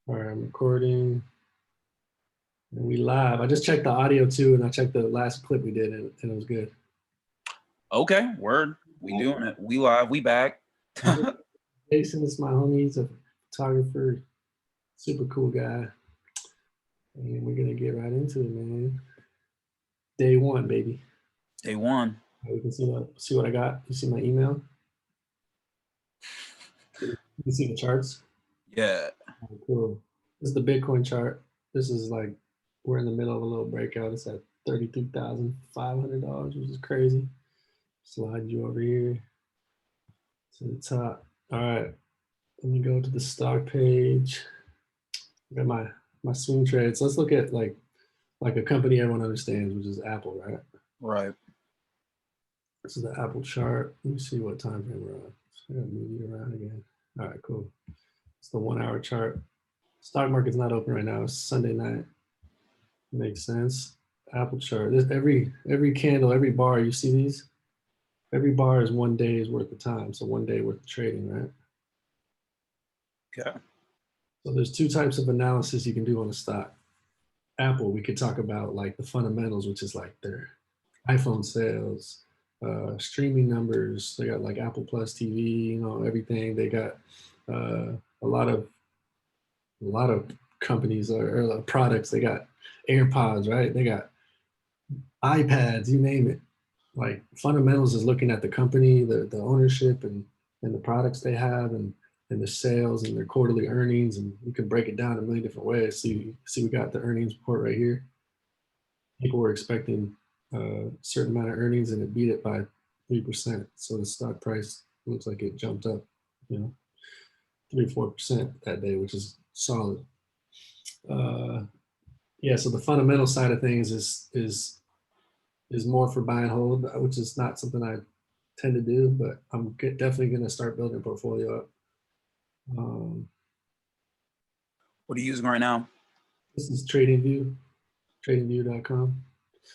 All right, I'm recording. And we live. I just checked the audio too, and I checked the last clip we did, and it was good. Okay, word. We doing it. We live. We back. Jason is my homie. He's a photographer, super cool guy. And we're gonna get right into it, man. Day one, baby. Day one. You can see what I got. You see my email? You see the charts? Yeah. Oh, cool. This is the Bitcoin chart. This is like we're in the middle of a little breakout. It's at $32,500, which is crazy. Slide you over here to the top. All right. Let me go to the stock page. I got my swing trades. Let's look at like a company everyone understands, which is Apple, right? Right. This is the Apple chart. Let me see what time frame we're on. I gotta move you around again. All right, cool. It's the 1 hour chart. Stock market's not open right now. It's Sunday night. Makes sense. Apple chart. There's every candle, every bar. You see these? Every bar is 1 day's worth of time. So 1 day worth of trading, right? Okay. So there's two types of analysis you can do on a stock. Apple, we could talk about like the fundamentals, which is like their iPhone sales, streaming numbers. They got like Apple Plus TV, you know, everything. They got a lot of companies or products. They got AirPods, right? They got iPads, you name it. Like fundamentals is looking at the company, the ownership, and the products they have, and the sales and their quarterly earnings, and you can break it down a million different ways. See, we got the earnings report right here. People were expecting a certain amount of earnings, and it beat it by 3%. So the stock price looks like it jumped up, you know, 3-4% that day, which is solid. Yeah, so the fundamental side of things is more for buy and hold, which is not something I tend to do, but I'm definitely going to start building a portfolio up. What are you using right now? This is TradingView, tradingview.com.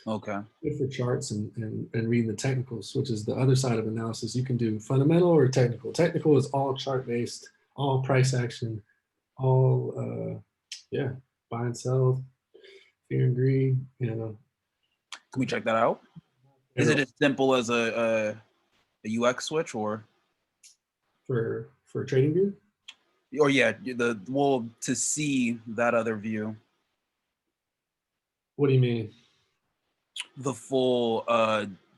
Okay. Good for charts and reading the technicals, which is the other side of analysis. You can do fundamental or technical. Technical is all chart based, all price action, all buy and sell, fear and greed. You know. Can we check that out? Is it as simple as a UX switch or for TradingView? Or yeah, to see that other view. What do you mean? The full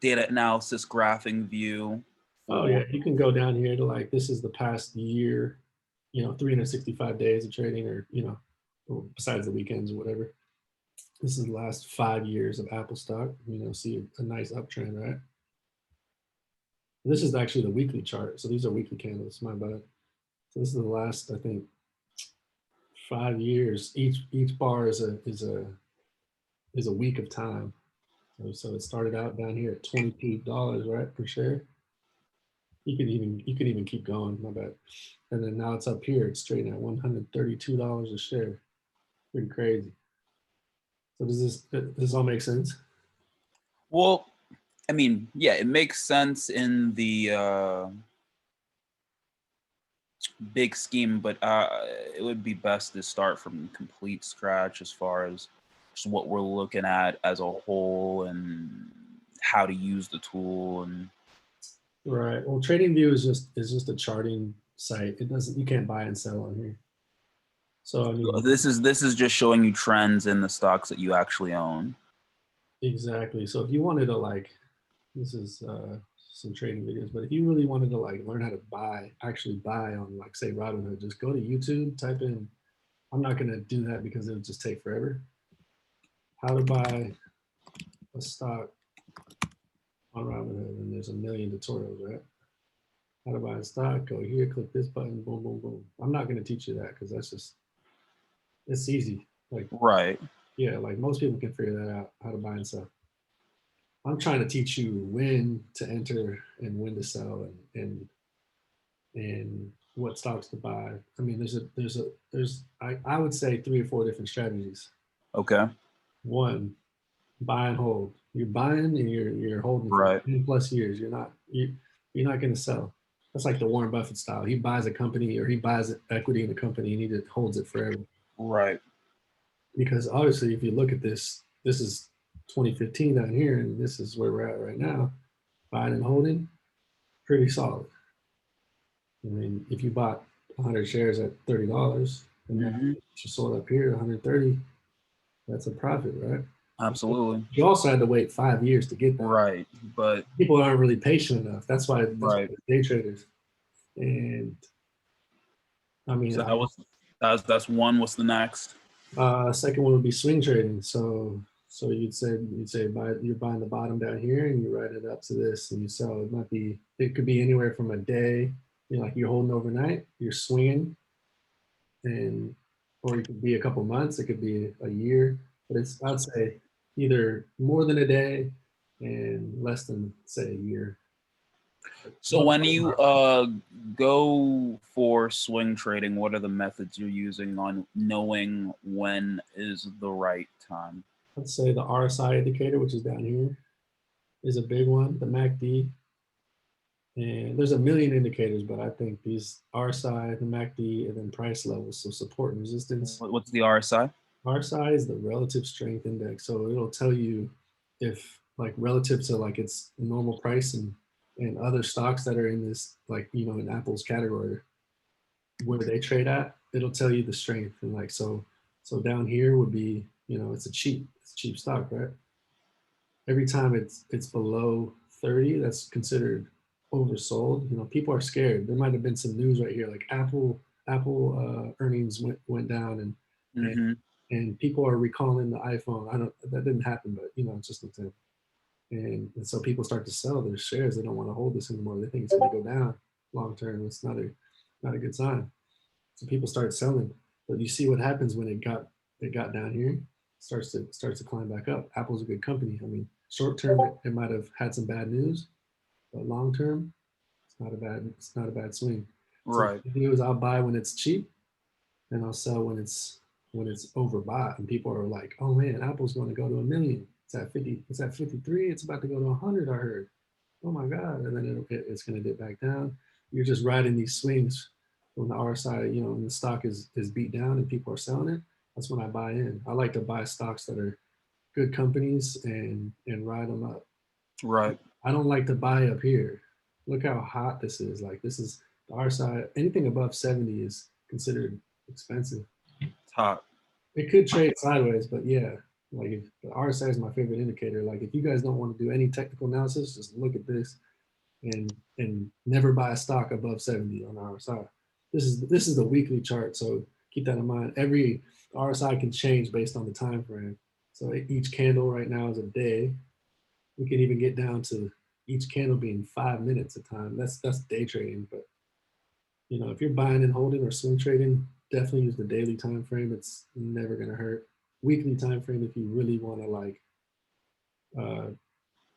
data analysis graphing view. Oh yeah, you can go down here to like, this is the past year, you know, 365 days of trading, or you know, besides the weekends or whatever. This is the last 5 years of Apple stock. You know, see a nice uptrend, right? This is actually the weekly chart. So these are weekly candles. My bad. So this is the last, I think, 5 years. Each bar is a week of time. So it started out down here at $22, right, per share. You could even keep going. My bad. And then now it's up here. It's trading at $132 a share. Pretty crazy. So does this all make sense? Well, I mean, yeah, it makes sense in the big scheme, but it would be best to start from complete scratch as far as just what we're looking at as a whole and how to use the tool. And right. Well, TradingView is just a charting site. You can't buy and sell on here. So I mean, this is just showing you trends in the stocks that you actually own. Exactly. So if you wanted to like, this is some trading videos, but if you really wanted to like learn how to actually buy on like say Robinhood, just go to YouTube, type in. I'm not gonna do that because it would just take forever. How to buy a stock on Robinhood, and there's a million tutorials, right? How to buy a stock, go here, click this button, boom, boom, boom. I'm not gonna teach you that because it's easy. Like right. Yeah, like most people can figure that out, how to buy and sell. I'm trying to teach you when to enter and when to sell, and what stocks to buy. I mean, I would say 3 or 4 different strategies. Okay. One, buy and hold. You're buying and you're holding for 10 plus years. You're not going to sell. That's like the Warren Buffett style. He buys a company or he buys equity in a company and he just holds it forever. Right. Because obviously, if you look at this, this is 2015 down here, and this is where we're at right now. Buying and holding, pretty solid. I mean, if you bought 100 shares at $30, and now Hmm. you sold up here at 130, that's a profit, right? Absolutely. You also had to wait 5 years to get that. Right. But People aren't really patient enough. That's why right. they're day traders. And I mean, So that's one. What's the next? second one would be swing trading. So you'd say you're buying the bottom down here and you ride it up to this and you sell. It could be anywhere from a day, like you're holding overnight, you're swinging, and or it could be a couple months, it could be a year, but I'd say either more than a day and less than say a year. So when you go for swing trading, what are the methods you're using on knowing when is the right time? I'd say the RSI indicator, which is down here, is a big one. The MACD, and there's a million indicators, but I think these RSI, the MACD, and then price levels, so support and resistance. What's the RSI? RSI is the relative strength index, so it'll tell you if like relative to like its normal price and other stocks that are in this like in Apple's category where they trade at, it'll tell you the strength and like so down here would be it's a cheap stock, right? Every time it's below 30, that's considered oversold. People are scared. There might have been some news right here, like Apple earnings went down, and Hmm. and people are recalling the iPhone. I don't That didn't happen, but it's just an example. And so people start to sell their shares. They don't want to hold this anymore. They think it's going to go down long term. It's not a good sign. So people start selling. But you see what happens when it got down here, starts to climb back up. Apple's a good company. I mean, short term it might have had some bad news, but long term, it's not a bad swing. So what Right. I do is I'll buy when it's cheap and I'll sell when it's overbought. And people are like, oh man, Apple's going to go to 1 million. It's at 50, it's at 53, it's about to go to 100, I heard. Oh my God. And then it's going to dip back down. You're just riding these swings when the RSI, when the stock is beat down and people are selling it. That's when I buy in. I like to buy stocks that are good companies and ride them up. Right. I don't like to buy up here. Look how hot this is. Like this is the RSI. Anything above 70 is considered expensive. Top. It could trade sideways, but yeah, like if the RSI is my favorite indicator. Like if you guys don't want to do any technical analysis, just look at this and never buy a stock above 70 on RSI. This is the weekly chart, so keep that in mind. Every RSI can change based on the time frame. So each candle right now is a day. We can even get down to each candle being 5 minutes a time. That's day trading, but if you're buying and holding or swing trading, definitely use the daily time frame. It's never gonna hurt. Weekly time frame if you really want to like uh,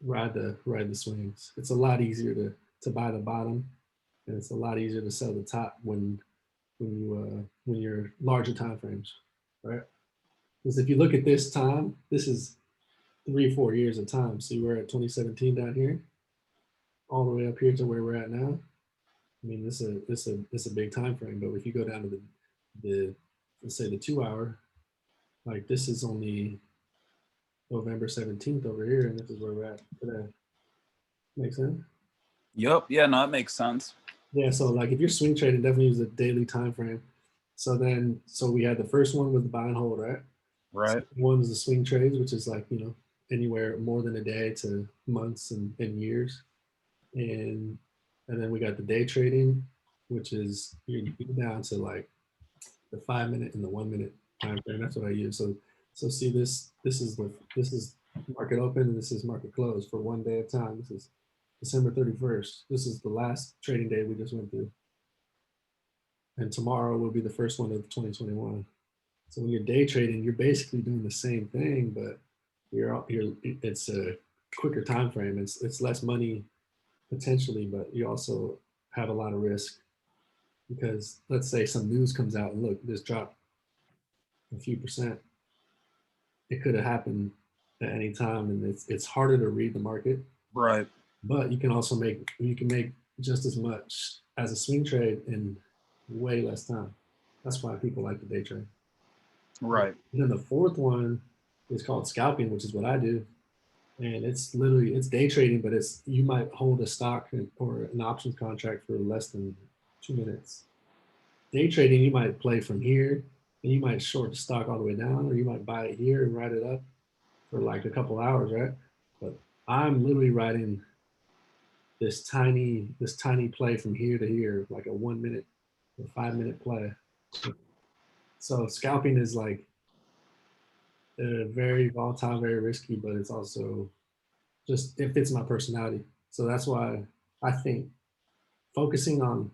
ride the swings. It's a lot easier to buy the bottom, and it's a lot easier to sell the top when you're larger time frames, right? Because if you look at this time, this is 3 or 4 years of time. So you were at 2017 down here, all the way up here to where we're at now. I mean, this is a big time frame. But if you go down to the let's say the 2 hour, like this is only November 17th over here, and this is where we're at today. Makes sense? Yep. Yeah. No, that makes sense. Yeah. So like if you're swing trading, definitely use a daily time frame. So we had the first one with the buy and hold, right? Right. Second one was the swing trades, which is like anywhere more than a day to months and years, and and then we got the day trading, which is you're down to like the 5 minute and the 1 minute time frame. That's what I use. So see this is market open and this is market close for one day at a time. This is December 31st. This is the last trading day we just went through. And tomorrow will be the first one of 2021. So when you're day trading, you're basically doing the same thing, but it's a quicker time frame. It's less money potentially, but you also have a lot of risk because let's say some news comes out and look, this dropped a few percent. It could have happened at any time, and it's harder to read the market. Right. But you can make just as much as a swing trade in way less time. That's why people like the day trade. Right. And then the fourth one is called scalping, which is what I do. And it's literally it's day trading, but it's you might hold a stock or an options contract for less than 2 minutes. Day trading, you might play from here and you might short the stock all the way down, or you might buy it here and ride it up for like a couple hours, right? But I'm literally riding this tiny play from here to here, like a 1 minute or 5 minute play. So scalping is like very volatile, very risky, but it's also just it fits my personality. So that's why I think focusing on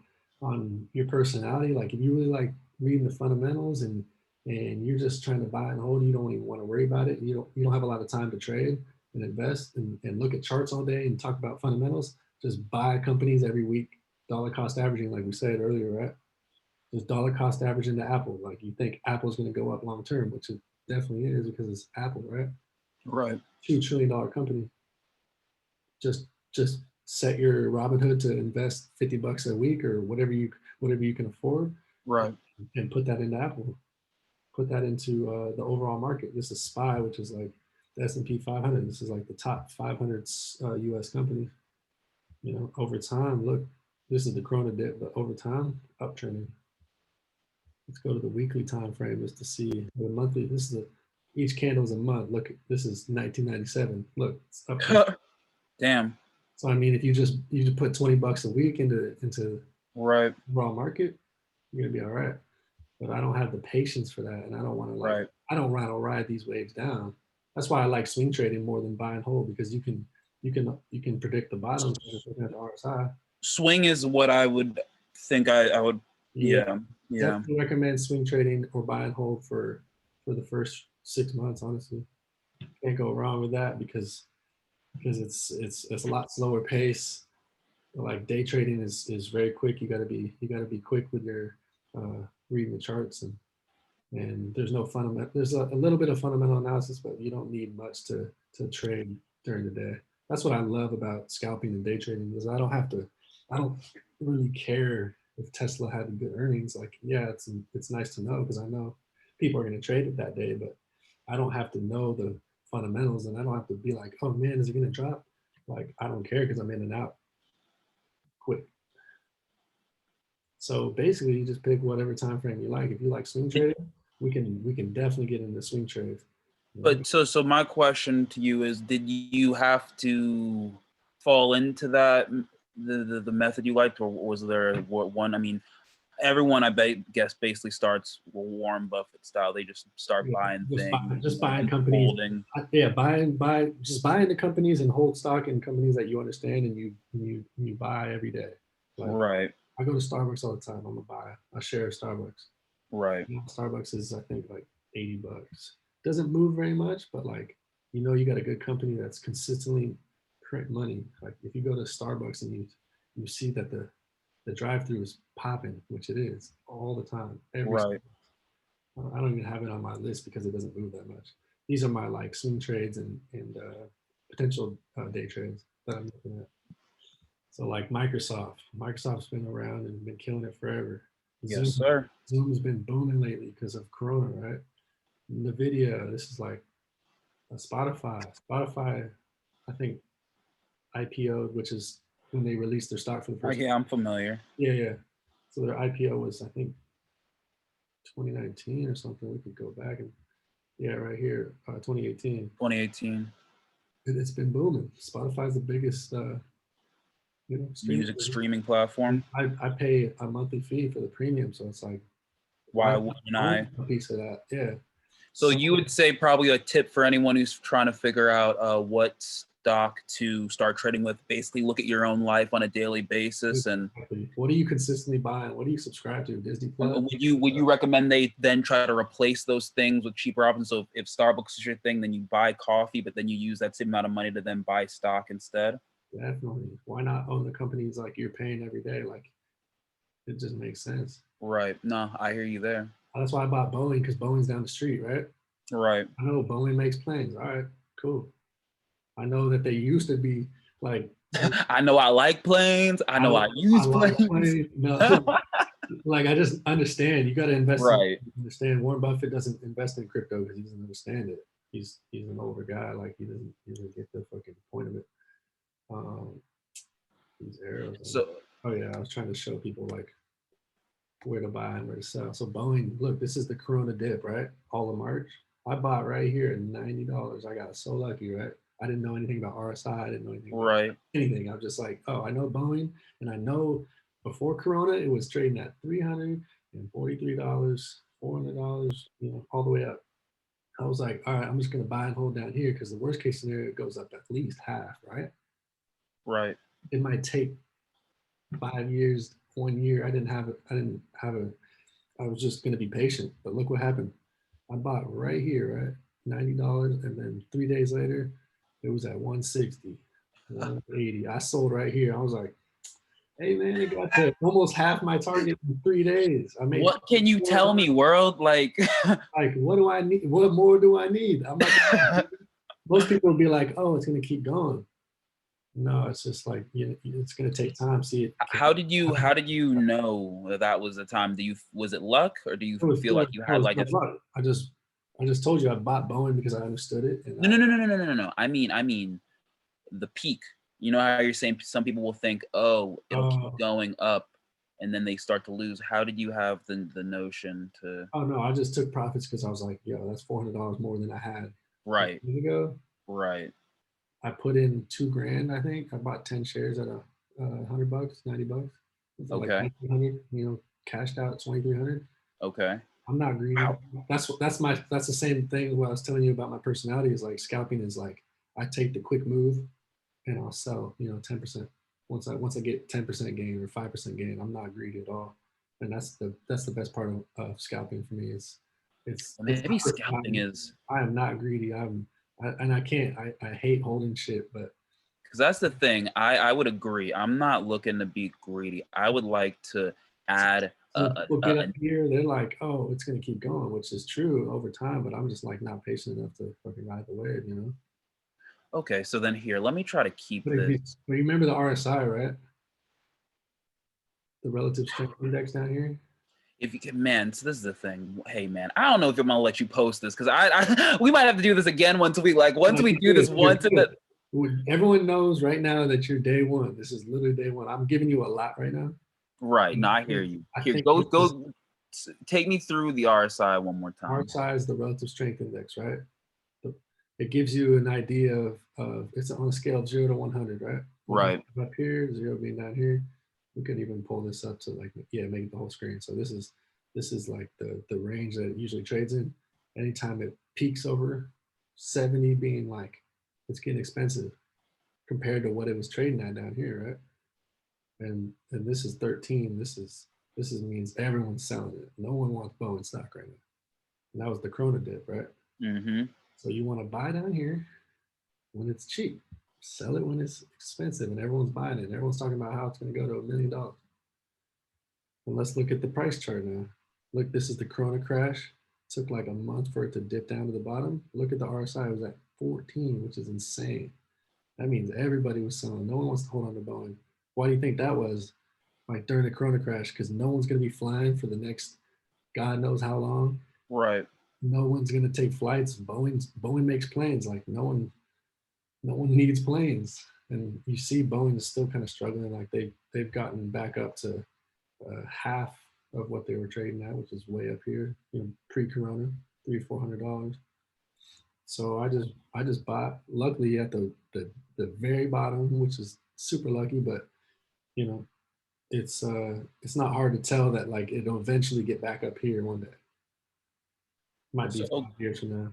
your personality, like if you really like reading the fundamentals and you're just trying to buy and hold, you don't even want to worry about it. You don't have a lot of time to trade and invest and look at charts all day and talk about fundamentals. Just buy companies every week, dollar cost averaging, like we said earlier, right? Just dollar cost averaging the Apple. Like you think Apple's going to go up long term, which it definitely is because it's Apple, right? Right. $2 trillion company. Just set your Robinhood to invest $50 a week or whatever you can afford, Right. and put that into Apple. Put that into the overall market. This is SPY, which is like the S&P 500. This is like the top 500 U.S. companies. Over time, look, this is the Corona dip, but over time, uptrending. Let's go to the weekly time frame just to see the monthly. Each candle is a month. Look, this is 1997. Look, it's uptrending. Damn. So I mean, if you just put $20 a week into Right. raw market, you're gonna be all right. But I don't have the patience for that, and I don't want to Right. I don't ride these waves down. That's why I like swing trading more than buy and hold, because you can predict the bottom looking at the RSI. Swing is what I would think I would. Yeah, Yeah. Yeah. definitely recommend swing trading or buy and hold for the first 6 months. Honestly, can't go wrong with that because it's a lot slower pace. Like day trading is very quick. You gotta be quick with your reading the charts, and there's no fundamental. There's a little bit of fundamental analysis, but you don't need much to trade during the day. That's what I love about scalping and day trading, is I don't have to. I don't really care if Tesla had good earnings. Like, yeah, it's nice to know because I know people are going to trade it that day, but I don't have to know the fundamentals, and I don't have to be like, oh man, is it going to drop? Like, I don't care because I'm in and out quick. So basically, you just pick whatever time frame you like. If you like swing trading, we can definitely get into swing trades. But so my question to you is, did you have to fall into that the method you liked, or was there one? I mean, everyone guess basically starts Warren Buffett style. They just start buying things, Just buying companies. holding. Yeah, just buying the companies and hold stock in companies that you understand and you buy every day. Like, Right. I go to Starbucks all the time. I'm gonna buy a share of Starbucks. Right. Starbucks is, I think, like $80. Doesn't move very much, but like, you got a good company that's consistently print money. Like if you go to Starbucks and you see that the drive-through is popping, which it is all the time. Right. I don't even have it on my list because it doesn't move that much. These are my like swing trades and potential day trades that I'm looking at. So like Microsoft's been around and been killing it forever. Yes, sir. Zoom's been booming lately because of Corona, right? Nvidia, this is like a Spotify. Spotify, I think IPO'd, which is when they released their stock for the first time. Yeah, I'm familiar. Yeah. So their IPO was, I think, 2019 or something. We could go back and right here, 2018. 2018. It's been booming. Spotify's the biggest, Music streaming platform. I pay a monthly fee for the premium, so it's like, Why wouldn't I? A piece of that, yeah. So you would say probably a tip for anyone who's trying to figure out what stock to start trading with. Basically, look at your own life on a daily basis, and what are you consistently buying? What do you subscribe to? Disney Plus? Would you recommend they then try to replace those things with cheaper options? So if Starbucks is your thing, then you buy coffee, but then you use that same amount of money to then buy stock instead. Definitely. Why not own the companies like you're paying every day? Like, it just makes sense. Right. No, I hear you there. That's why I bought Boeing, because Boeing's down the street, right? Right. I know Boeing makes planes. All right, cool. I know that they used to be like. I know I like planes. I know I use planes. No, Like I just understand. You got to invest in. Right. Understand. Warren Buffett doesn't invest in crypto because he doesn't understand it. He's an older guy. Like he doesn't get the fucking point of it. Um, these arrows. So Oh yeah, I was trying to show people like where to buy and where to sell. So Boeing, look, this is the Corona dip, right? All of March. I bought right here at $90. I got so lucky, right? I didn't know anything about RSI. I didn't know anything about right, anything. I'm just like, oh, I know Boeing, and I know before Corona it was trading at $343, $400, all the way up. I was like, all right, I'm just gonna buy and hold down here because the worst case scenario it goes up at least half, right? right. It might take 5 years, 1 year. I didn't have a I was just gonna be patient. But look what happened. I bought right here, right? $90, and then 3 days later, it was at 160, 180. I sold right here. I was like, hey man, it got to almost half my target in 3 days. I made What can you tell me, world? Like, like, what do I need? What more do I need? I'm like, most people would be like, oh, it's gonna keep going. No, it's just like it's gonna take time. See it. how did you know that was the time? Was it luck, or do you It was, feel like you had like a luck. I just told you I bought Boeing because I understood it. And no. I mean the peak. You know how you're saying some people will think, oh, it'll keep going up, and then they start to lose. How did you have the notion to? Oh no, I just took profits because I was like, yo, that's $400 more than I had Right. years ago. Right. I put in $2,000. I think I bought 10 shares at $100, $90. For like Okay. 1,900. Cashed out 2,300. Okay. I'm not greedy. Wow. That's the same thing. What I was telling you about my personality is like scalping is like I take the quick move and I'll sell 10%. Once I get 10% gain or 5% gain, I'm not greedy at all. And that's the best part of scalping for me is it's Maybe scalping is I am not greedy. And I can't. I hate holding shit, but because that's the thing. I would agree. I'm not looking to be greedy. I would like to add when people get up here, they're like, "Oh, it's gonna keep going," which is true over time. But I'm just like not patient enough to fucking ride the wave. Okay, so then here, let me try to keep But this. you remember the RSI, right? The relative strength index down here. If you can, man, so this is the thing. Hey, man, I don't know if I'm gonna let you post this because we might have to do this again once we do this once. Everyone knows right now that you're day one. This is literally day one. I'm giving you a lot right now. Right. No, I hear you. Here, go. Take me through the RSI one more time. RSI is the relative strength index, right? It gives you an idea of it's on a scale of 0 to 100, right? Right. Up here, 0 being down here. We could even pull this up to like make it the whole screen. So this is like the range that it usually trades in. Anytime it peaks over 70, being like it's getting expensive compared to what it was trading at down here, right? And this is 13. This means everyone's selling it. No one wants Boeing stock right now. And that was the Corona dip, right? Mm-hmm. So you want to buy down here when it's cheap, sell it when it's expensive, and everyone's buying it. And everyone's talking about how it's going to go to $1 million. And let's look at the price chart now. Look, this is the Corona crash. It took like a month for it to dip down to the bottom. Look at the RSI. It was at 14, which is insane. That means everybody was selling. No one wants to hold on to Boeing. Why do you think that was? Like during the Corona crash, because no one's going to be flying for the next God knows how long. Right. No one's going to take flights. Boeing makes planes. Like no one needs planes. And you see Boeing is still kind of struggling. Like they've gotten back up to half of what they were trading at, which is way up here, pre-Corona, $300-$400. So I just bought, luckily at the very bottom, which is super lucky, but it's not hard to tell that like it'll eventually get back up here one day. Might be 5 years from now.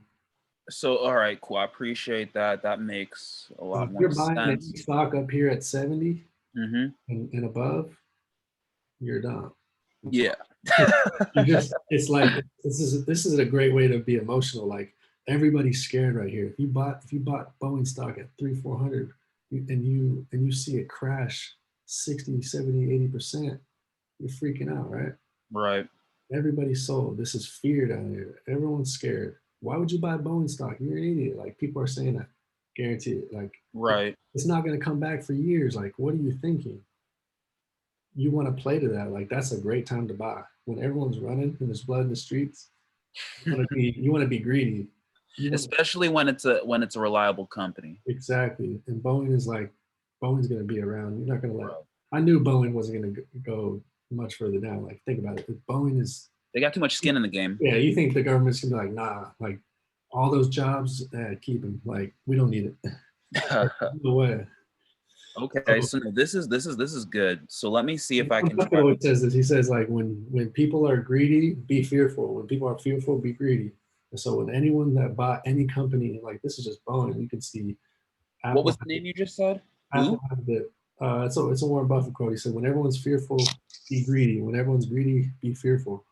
So all right, cool. I appreciate that. That makes a lot more sense. If you're buying any stock up here at 70 and above, you're done. Yeah. It's like this is a great way to be emotional. Like everybody's scared right here. If you bought Boeing stock at 300-400 and you see it crash 60, 70, 80%, you're freaking out, right? Right. Everybody's sold. This is fear down here. Everyone's scared. Why would you buy Boeing stock? You're an idiot. Like people are saying that. Guarantee it. Like right. It's not going to come back for years. Like what are you thinking? you want to play to that. Like that's a great time to buy when everyone's running and there's blood in the streets. You want to be greedy. You want Especially when it's a reliable company. exactly. And Boeing is like Boeing's going to be around. You're not going to let. Right. I knew Boeing wasn't going to go much further down. Like think about it. If Boeing is They got too much skin in the game. yeah. You think the government's gonna be like nah, like all those jobs, keep them. Like we don't need it. No way. Okay, so no, this is good. So let me see if I can Buffett try. always says this. He says like when people are greedy, be fearful. When people are fearful, be greedy. And so when anyone that bought any company, like this is just Boeing, you can see What Apple. was the name you just said? Apple Who? has it. It's a Warren Buffett quote. He said, "When everyone's fearful, be greedy. When everyone's greedy, be fearful.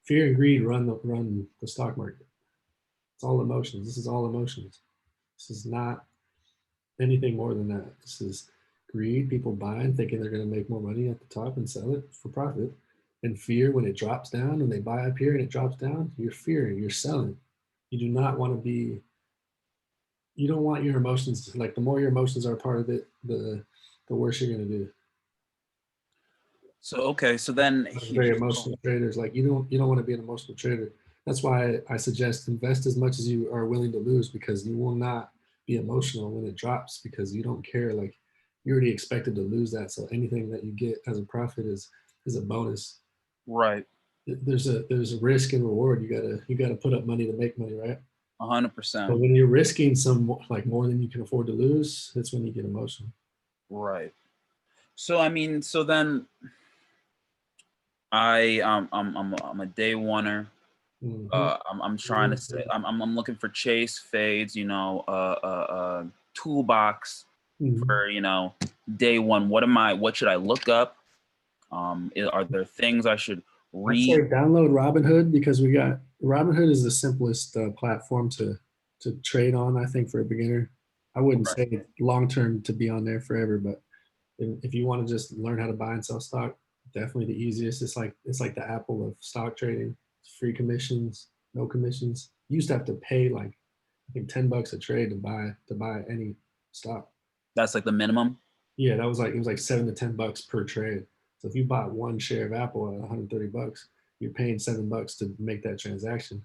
Fear and greed run the stock market. It's all emotions. This is all emotions. This is not anything more than that. This is greed, people buying, thinking they're going to make more money at the top and sell it for profit. And fear when it drops down, when they buy up here and it drops down, you're fearing, you're selling. You do not want to be, you don't want your emotions, like the more your emotions are a part of it, the worse you're going to do. So okay, so then Very emotional traders, like you don't want to be an emotional trader. That's why I suggest invest as much as you are willing to lose because you will not be emotional when it drops because you don't care. Like you already expected to lose that, so anything that you get as a profit is a bonus. right, There's a risk and reward. You gotta put up money to make money, right? 100%. But when you're risking some like more than you can afford to lose, that's when you get emotional. Right. So I mean, so then I'm a day oneer. Mm-hmm. I'm trying to say I'm looking for chase fades, toolbox Mm-hmm. for day one. What should I look up? Are there things I should I'd say read? download Robinhood because we got Robinhood is the simplest platform to trade on. I think for a beginner, I wouldn't Right. say long term to be on there forever, but if you want to just learn how to buy and sell stock, definitely the easiest. It's like the Apple of stock trading. It's free commissions, no commissions. You used to have to pay like I think $10 a trade to buy any stock. That's like the minimum. Yeah, that was like it was like $7 to $10 per trade. So if you bought one share of Apple at $130, you're paying $7 to make that transaction.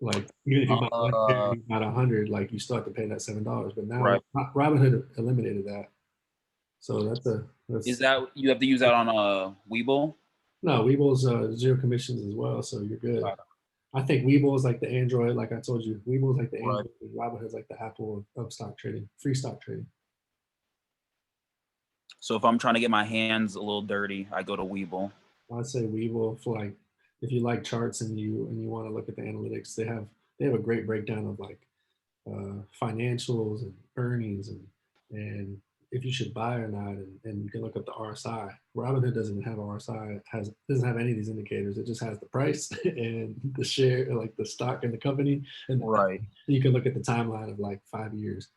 Like even if you bought one share, Uh, you bought 100, like you still have to pay that $7. But now right. Robinhood eliminated that. So Is that's that you have to use that on a Webull? no Weeble's zero commissions as well, so you're good. I think Webull is like the Android, like I told you. Webull is like the Right. Android. Robinhood's like the Apple of stock trading, free stock trading. So if I'm trying to get my hands a little dirty, I go to Webull. I'd say Webull for like if you like charts and you want to look at the analytics, they have a great breakdown of like financials and earnings and if you should buy or not, and you can look up the RSI. Robinhood doesn't have RSI, doesn't have any of these indicators. It just has the price and the share, like the stock and the company, and Right. you can look at the timeline of like 5 years.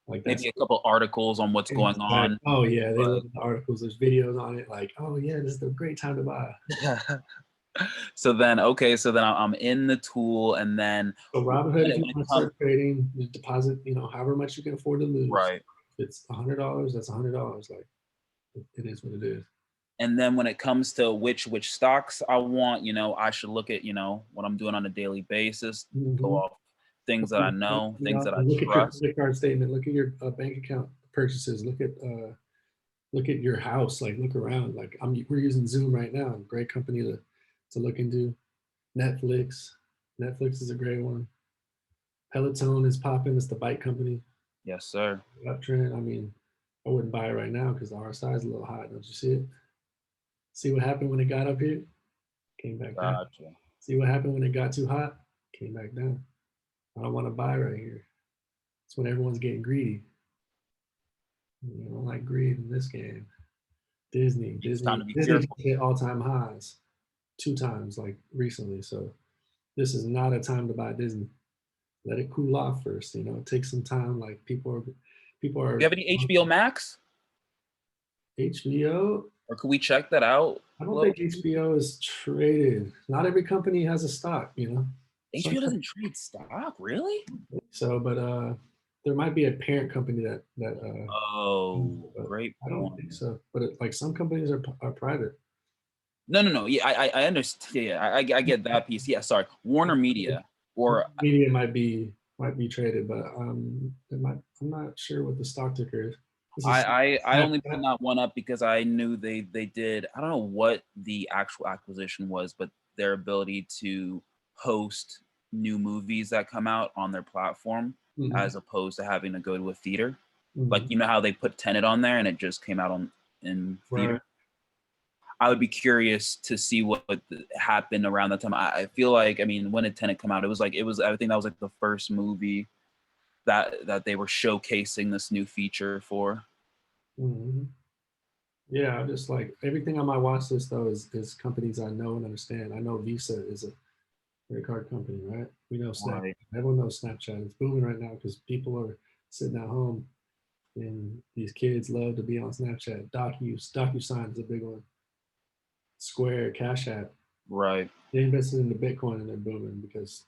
Like that's Maybe a couple articles on what's going on. oh yeah, they But look at the articles. There's videos on it. Like oh yeah, this is a great time to buy. so then okay, so then I'm in the tool and then So Robinhood, when if it, you when it want to comes start trading, you deposit, however much you can afford to lose. right. If it's $100, that's $100. Like it is what it is. And then when it comes to which stocks I want, I should look at, what I'm doing on a daily basis, go Mm-hmm. off things that I know, things that I Look at your trust. credit card statement. Look at your bank account purchases. Look at your house. Like look around. Like we're using Zoom right now. Great company to look into. Netflix. Netflix is a great one. Peloton is popping. It's the bike company. Yes, sir. Uptrend. I mean, I wouldn't buy it right now because the RSI is a little high. Don't you see it? See what happened when it got up here? Came back down. Gotcha. See what happened when it got too hot? Came back down. I don't want to buy right here. It's when everyone's getting greedy. You don't like greed in this game. Disney, It's time Disney, to be Disney just fearful. hit all-time highs 2 times, like recently. So this is not a time to buy Disney. Let it cool off first. Take some time. Like people Do you are have any HBO Max? HBO. Or could we check that out? I don't Low think key? HBO is traded. Not every company has a stock. So HBO doesn't trade stock, really? so, but there might be a parent company that Oh, but great I don't point. think so. But like some companies are private. No. Yeah, I understand. Yeah, I get that piece. Yeah, sorry, Warner Media or Media might be traded, but it might. I'm not sure what the stock ticker is. This is I only put Snapchat. that one up because I knew they did. I don't know what the actual acquisition was, but their ability to host new movies that come out on their platform Mhm, as opposed to having to go to a theater. Like mhm. you know how they put Tenet on there and it just came out on in Right. theater. I would be curious to see what happened around that time. I feel like, I mean, when did Tenet come out? It was I think that was like the first movie that they were showcasing this new feature for. Mhm. Yeah, I just like everything on my watch list though is companies I know and understand. I know Visa is a credit card company, right? We know Snap. Right. Everyone knows Snapchat. It's booming right now because people are sitting at home and these kids love to be on Snapchat. DocuSign is a big one. Square, Cash App. Right. They invested into Bitcoin and they're booming because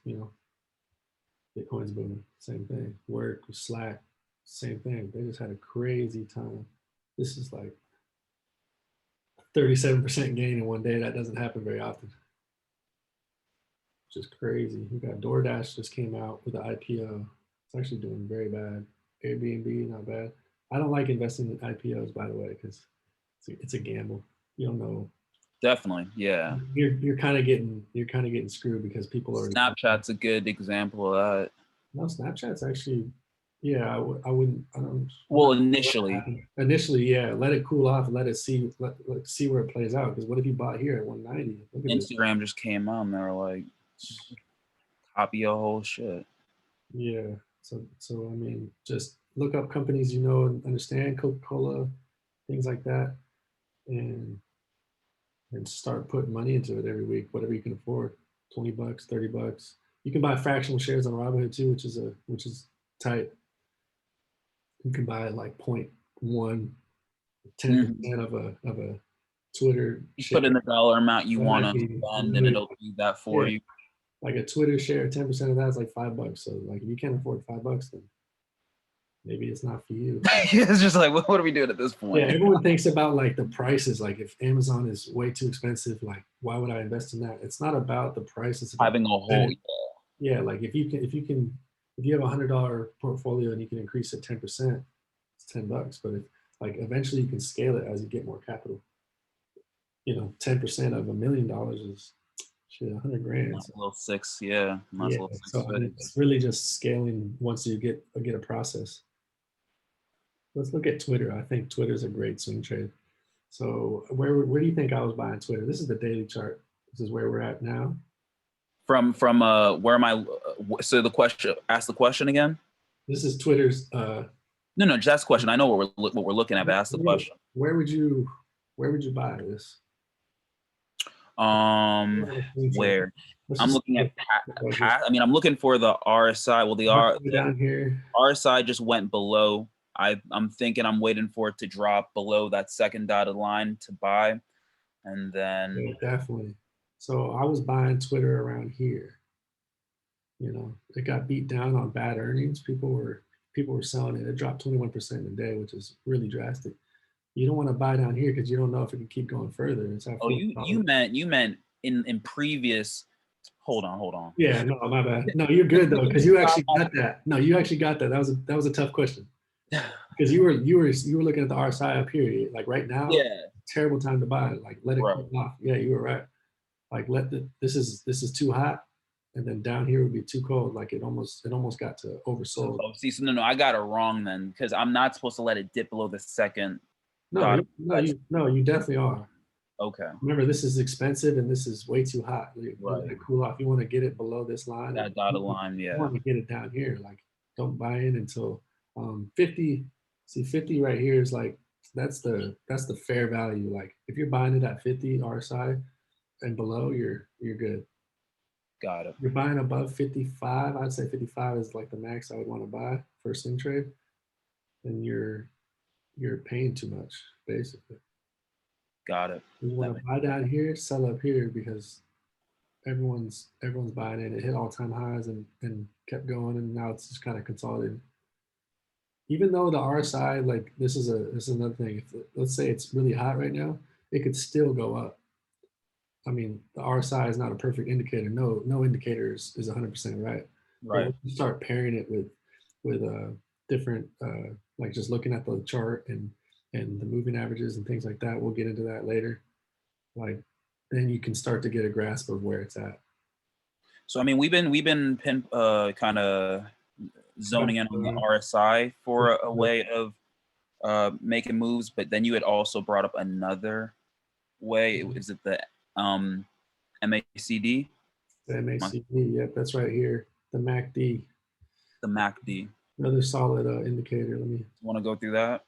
Bitcoin's booming. Same thing. Work, Slack, same thing. They just had a crazy time. This is like 37% gain in one day. That doesn't happen very often. Just crazy. We got DoorDash just came out with the IPO. It's actually doing very bad. Airbnb, not bad. I don't like investing in IPOs, by the way, because it's a gamble. You don't know. Definitely. Yeah. You're kind of getting screwed because people already. Snapchat's a good example of that. No, Snapchat's actually, yeah, I wouldn't. I don't. I'm Well, not sure what initially, happened. Initially, yeah, let it cool off, let it see, let see where it plays out. Because what if you bought here at 190? Look at this. Instagram just came out and they were like, copy your whole shit. Yeah. So I mean, just look up companies you know and understand, Coca-Cola, things like that, and start putting money into it every week, whatever you can afford. $20, $30. You can buy fractional shares on Robinhood too, which is tight. You can buy like point one, ten Mhm. percent of a Twitter You share. put in the dollar amount you That want might to be spend and literally, it'll do that for yeah, you. like a Twitter share, 10% of that is like $5. So like if you can't afford $5, then maybe it's not for you. It's just like, what are we doing at this Yeah, point? everyone thinks about like the prices. Like if Amazon is way too expensive, like why would I invest in that? It's not about the price. It's about Having a whole, yeah. Like if you have $100 portfolio and you can increase it 10%, it's $10. But if like eventually you can scale it as you get more capital. 10% of $1 million is shit, 100 grand. nice little six, yeah, nice Yeah, little six so I mean, figures. it's really just scaling once you get a process. Let's look at Twitter. I think Twitter's a great swing trade. So where do you think I was buying Twitter? This is the daily chart. This is where we're at now. From where am I? So the question, ask the question again. This is Twitter's. No, just ask the question. I know what we're looking at, but ask the question. Where would you buy this? Where Let's I'm just looking at like this. I mean, I'm looking for the RSI. Well, the Down here. RSI just went below. I'm thinking I'm waiting for it to drop below that second dotted line to buy, and then Yeah, definitely. So I was buying Twitter around here. It got beat down on bad earnings. People were selling it. It dropped 21% in a day, which is really drastic. You don't want to buy down here because you don't know if it can keep going further. It's at oh, $40. you meant in previous. Hold on. Yeah, no, my bad. No, you're good though, because you actually got that. No, you actually got that. That was a tough question because you were looking at the RSI up here. Like right now, Yeah, terrible time to buy. Like let it right. cool off. Yeah, you were right. Like this is too hot, and then down here would be too cold. Like it almost got to oversold. Oh, see, so no, I got it wrong then because I'm not supposed to let it dip below the second No, dot. you definitely are. Okay, Remember, this is expensive and this is way too hot. You let right. it cool off. You want to get it below this line, and That dotted you line, yeah. want to get it down here. Like, don't buy in until 50. See, 50 right here is like that's the fair value. Like, if you're buying it at 50 RSI and below, you're good. Got it. You're buying above 55. I'd say 55 is like the max I would want to buy for a swing trade, and you're paying too much basically. Got it. You want That to makes buy down here, sell up here because everyone's buying it. It hit all time highs and kept going, and now it's just kind of consolidated. even though the RSI, like this is another thing. If let's say it's really hot right now, it could still go up. I mean, the RSI is not a perfect indicator. No indicator is 100% right. But Right. when you start pairing it with different like just looking at the chart and the moving averages and things like that, we'll get into that later. Like then you can start to get a grasp of where it's at. So I mean, we've been kind of But, zoning in on the RSI for a the way of making moves, but then you had also brought up another way. Is it the MACD? MACD, yep, that's right here. The MACD, The MACD. another solid indicator. Let me, Want to go through that?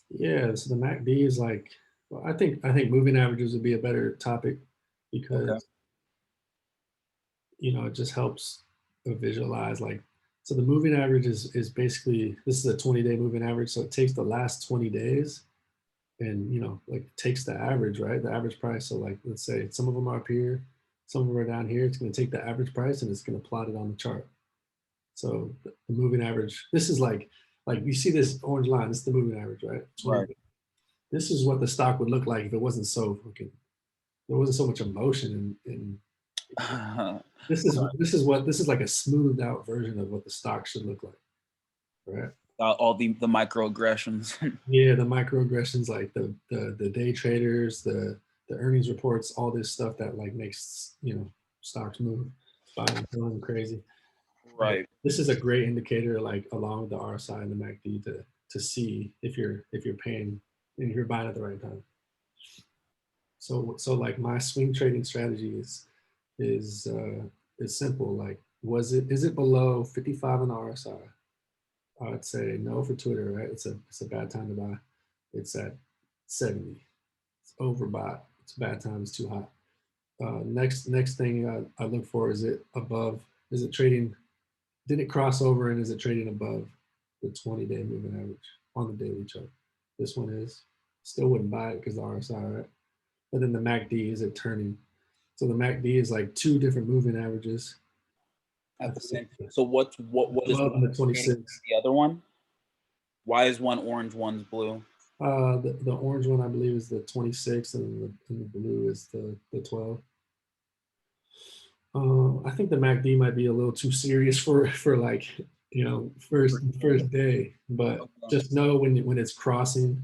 yeah. So the MACD is like, well, I think moving averages would be a better topic Okay. because it just helps visualize like. So the moving average is basically this is a 20-day moving average. So it takes the last 20 days and like takes the average, right? The average price. So like let's say some of them are up here, some of them are down here. It's going to take the average price and it's going to plot it on the chart. So the moving average, this is like you see this orange line, this is the moving average, right? 20. Right. This is what the stock would look like if it wasn't so fucking, there wasn't so much emotion in this is like a smoothed out version of what the stock should look like, right? All the microaggressions. Yeah, the microaggressions, like the day traders, the earnings reports, all this stuff that like makes stocks move, buying and selling crazy. But Right. this is a great indicator, like along with the RSI and the MACD, to see if you're paying and if you're buying at the right time. So like my swing trading strategy is simple. Like, is it below 55 on the RSI? I'd say no for Twitter, right? It's a bad time to buy. It's at 70. It's overbought. It's a bad time. It's too hot. Next thing I look for, is it above? Is it trading? Did it cross over and is it trading above the 20-day moving average on the daily chart? This one is. Still wouldn't buy it because the RSI, right? But then the MACD, is it turning? So the MACD is like two different moving averages. I At the think same. So what is 12 one and the indicating 26. the other one? Why is one orange, one's blue? The orange one, I believe, is the 26, and the blue is the 12. I think the MACD might be a little too serious for like first day, but Okay. just know when it's crossing,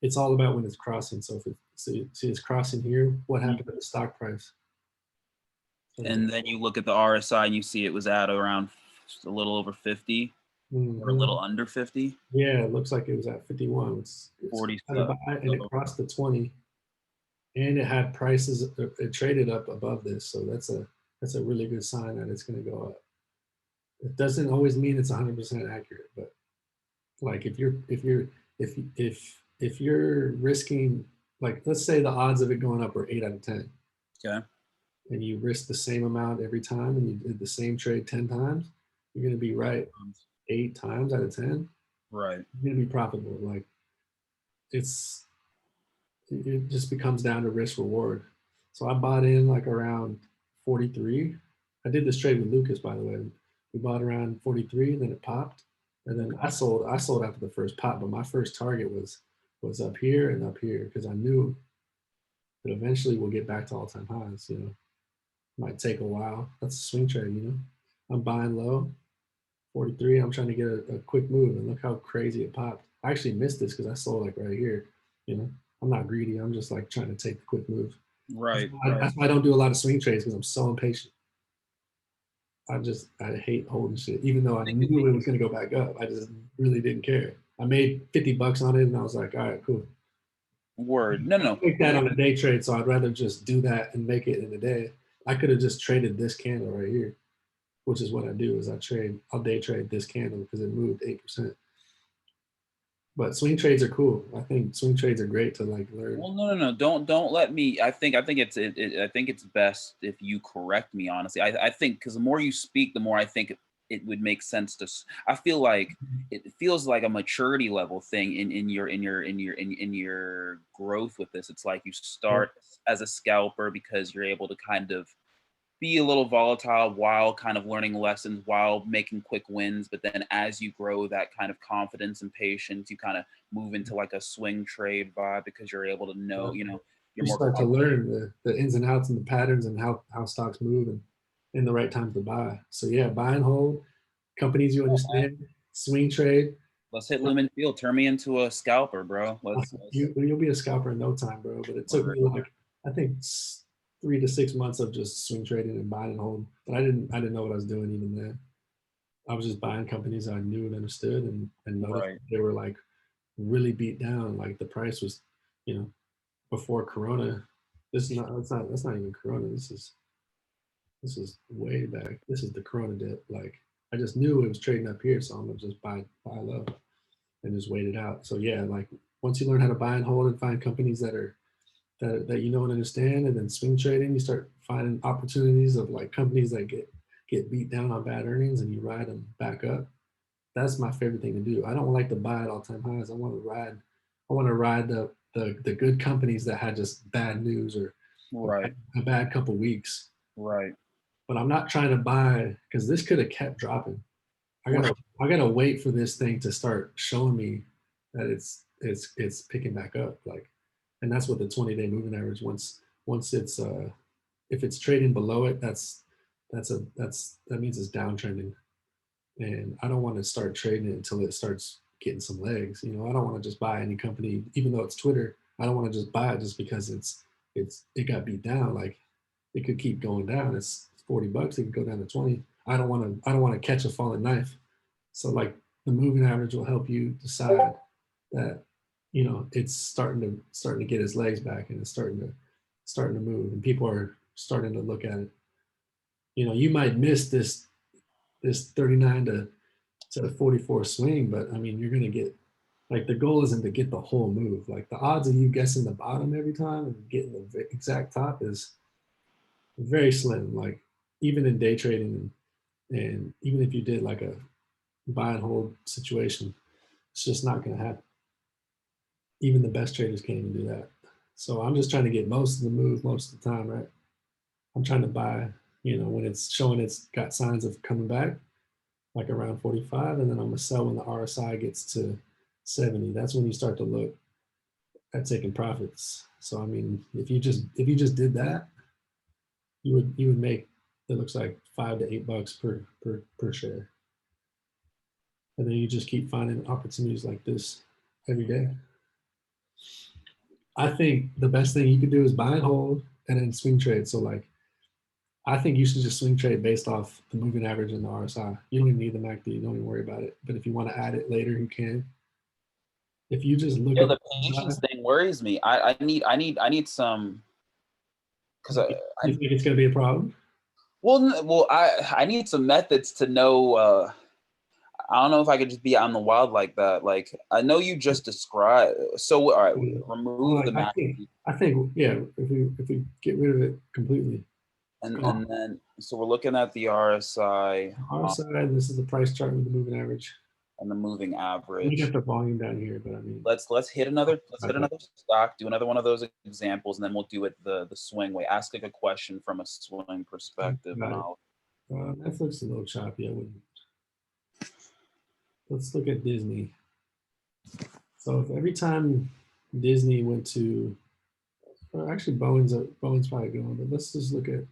it's all about when it's crossing. So if it see it's crossing here, what happened to the stock price? So, And then you look at the RSI and you see it was at around just a little over 50 or a mhm. little under 50. Yeah, it looks like it was at 51. It's 40 at about, and it crossed the 20, and it had prices. It traded up above this, so that's a really good sign that it's going to go up. It doesn't always mean it's 100% accurate, but like if you're risking, like let's say the odds of it going up are 8 out of 10, Okay. and you risk the same amount every time, and you did the same trade 10 times, you're going to be right 8 times out of 10. Right. You're going to be profitable. Like it's it just becomes down to risk reward. So I bought in like around 43. I did this trade with Lucas, by the way. We bought around 43, then it popped, and then I sold. I sold after the first pop, but my first target was up here and up here because I knew that eventually we'll get back to all-time highs. Might take a while. That's a swing trade. I'm buying low, 43. I'm trying to get a quick move, and look how crazy it popped. I actually missed this because I sold like right here. I'm not greedy. I'm just like trying to take the quick move. That's Right. why, that's why I don't do a lot of swing trades, because I'm so impatient. I hate holding shit, even though I knew it was going to go back up. I just really didn't care. I made $50 on it, and I was like, all right, cool. Word. No, no. Make that on a day trade, so I'd rather just do that and make it in a day. I could have just traded this candle right here, which is what I do. Is I'll day trade this candle because it moved 8%. But swing trades are cool. I think swing trades are great to like learn. Well, no. Don't let me. I think I think it's best if you correct me. Honestly, I think because the more you speak, the more I think it would make sense to. I feel like it feels like a maturity level thing in your growth with this. It's like you start as a scalper because you're able to kind of be a little volatile while kind of learning lessons, while making quick wins. But then as you grow that kind of confidence and patience, you kind of move into like a swing trade vibe because you're able to know, you know, you're You more start to confident. learn the ins and outs and the patterns and how stocks move and in the right times to buy. So yeah, buy and hold, companies you understand, swing trade. Let's hit Lumen Field. Turn me into a scalper, bro. Let's You'll be a scalper in no time, bro. But it took me like, I think 3 to 6 months of just swing trading and buying and holding. But I didn't know what I was doing even then. I was just buying companies I knew and understood and noticed Right. they were like really beat down. Like the price was, you know, before Corona. This is not that's not even Corona. This is way back. This is the Corona dip. Like I just knew it was trading up here, so I'm gonna just buy low and just wait it out. So yeah, like once you learn how to buy and hold and find companies that you know and understand, and then swing trading, you start finding opportunities of like companies that get beat down on bad earnings and you ride them back up. That's my favorite thing to do. I don't like to buy at all time highs. I want to ride. I want to ride the good companies that had just bad news or Right. a bad couple weeks. Right. But I'm not trying to buy because this could have kept dropping. Right. I gotta wait for this thing to start showing me that it's picking back up. Like, and that's what the 20-day moving average once it's if it's trading below it, that means it's downtrending. And I don't want to start trading it until it starts getting some legs. You know, I don't want to just buy any company, even though it's Twitter. I don't want to just buy it just because it got beat down. Like it could keep going down. It's $40. It could go down to 20. I don't want to catch a falling knife. So like the moving average will help you decide that, you know, it's starting to get its legs back and it's starting to move and people are starting to look at it. You know, you might miss this 39 to 44 swing, but I mean, you're going to get, like, the goal isn't to get the whole move. Like the odds of you guessing the bottom every time and getting the exact top is very slim. Like even in day trading and even if you did like a buy and hold situation, it's just not going to happen. Even the best traders can't even do that. So I'm just trying to get most of the move most of the time, right? I'm trying to buy, you know, when it's showing it's got signs of coming back, like around 45, and then I'm gonna sell when the RSI gets to 70. That's when you start to look at taking profits. So I mean, if you just did that, you would make, it looks like $5 to $8 per share, and then you just keep finding opportunities like this every day. I think the best thing you can do is buy and hold and then swing trade. So like I think you should just swing trade based off the moving average and the RSI. You don't even need the MACD. You don't even worry about it. But if you want to add it later, you can. If you just look Yo, at the patience thing worries me. I need some because you think it's going to be a problem? well I need some methods to know. I don't know if I could just be on the wild like that. Like I know you just described. So all right, remove the MACD. I think yeah. If we get rid of it completely, And then so we're looking at the RSI RSI. This is the price chart with the moving average and the moving We average. got the volume down here, but I mean, Let's hit another stock, do another one of those examples, and then we'll do it the swing way. Ask like a question from a swing perspective, and I'll. Netflix is a little choppy. I wouldn't. Let's look at Disney. So if every time Disney went to, well, actually Boeing's probably going, but let's just look at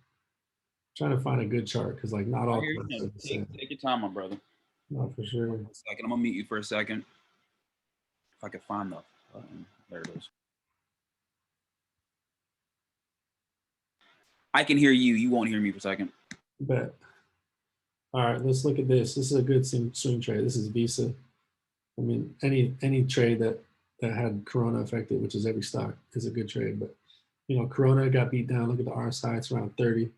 trying to find a good chart because like not all charts are the same. Take your time, my brother. Not for sure. A second, I'm gonna mute you for a second. If I could find the button, there it is. I can hear you. You won't hear me for a second. Bet. All right, let's look at this. This is a good swing trade. This is Visa. I mean, any trade that had Corona affected, which is every stock, is a good trade. But you know, Corona got beat down. Look at the RSI; it's around 30.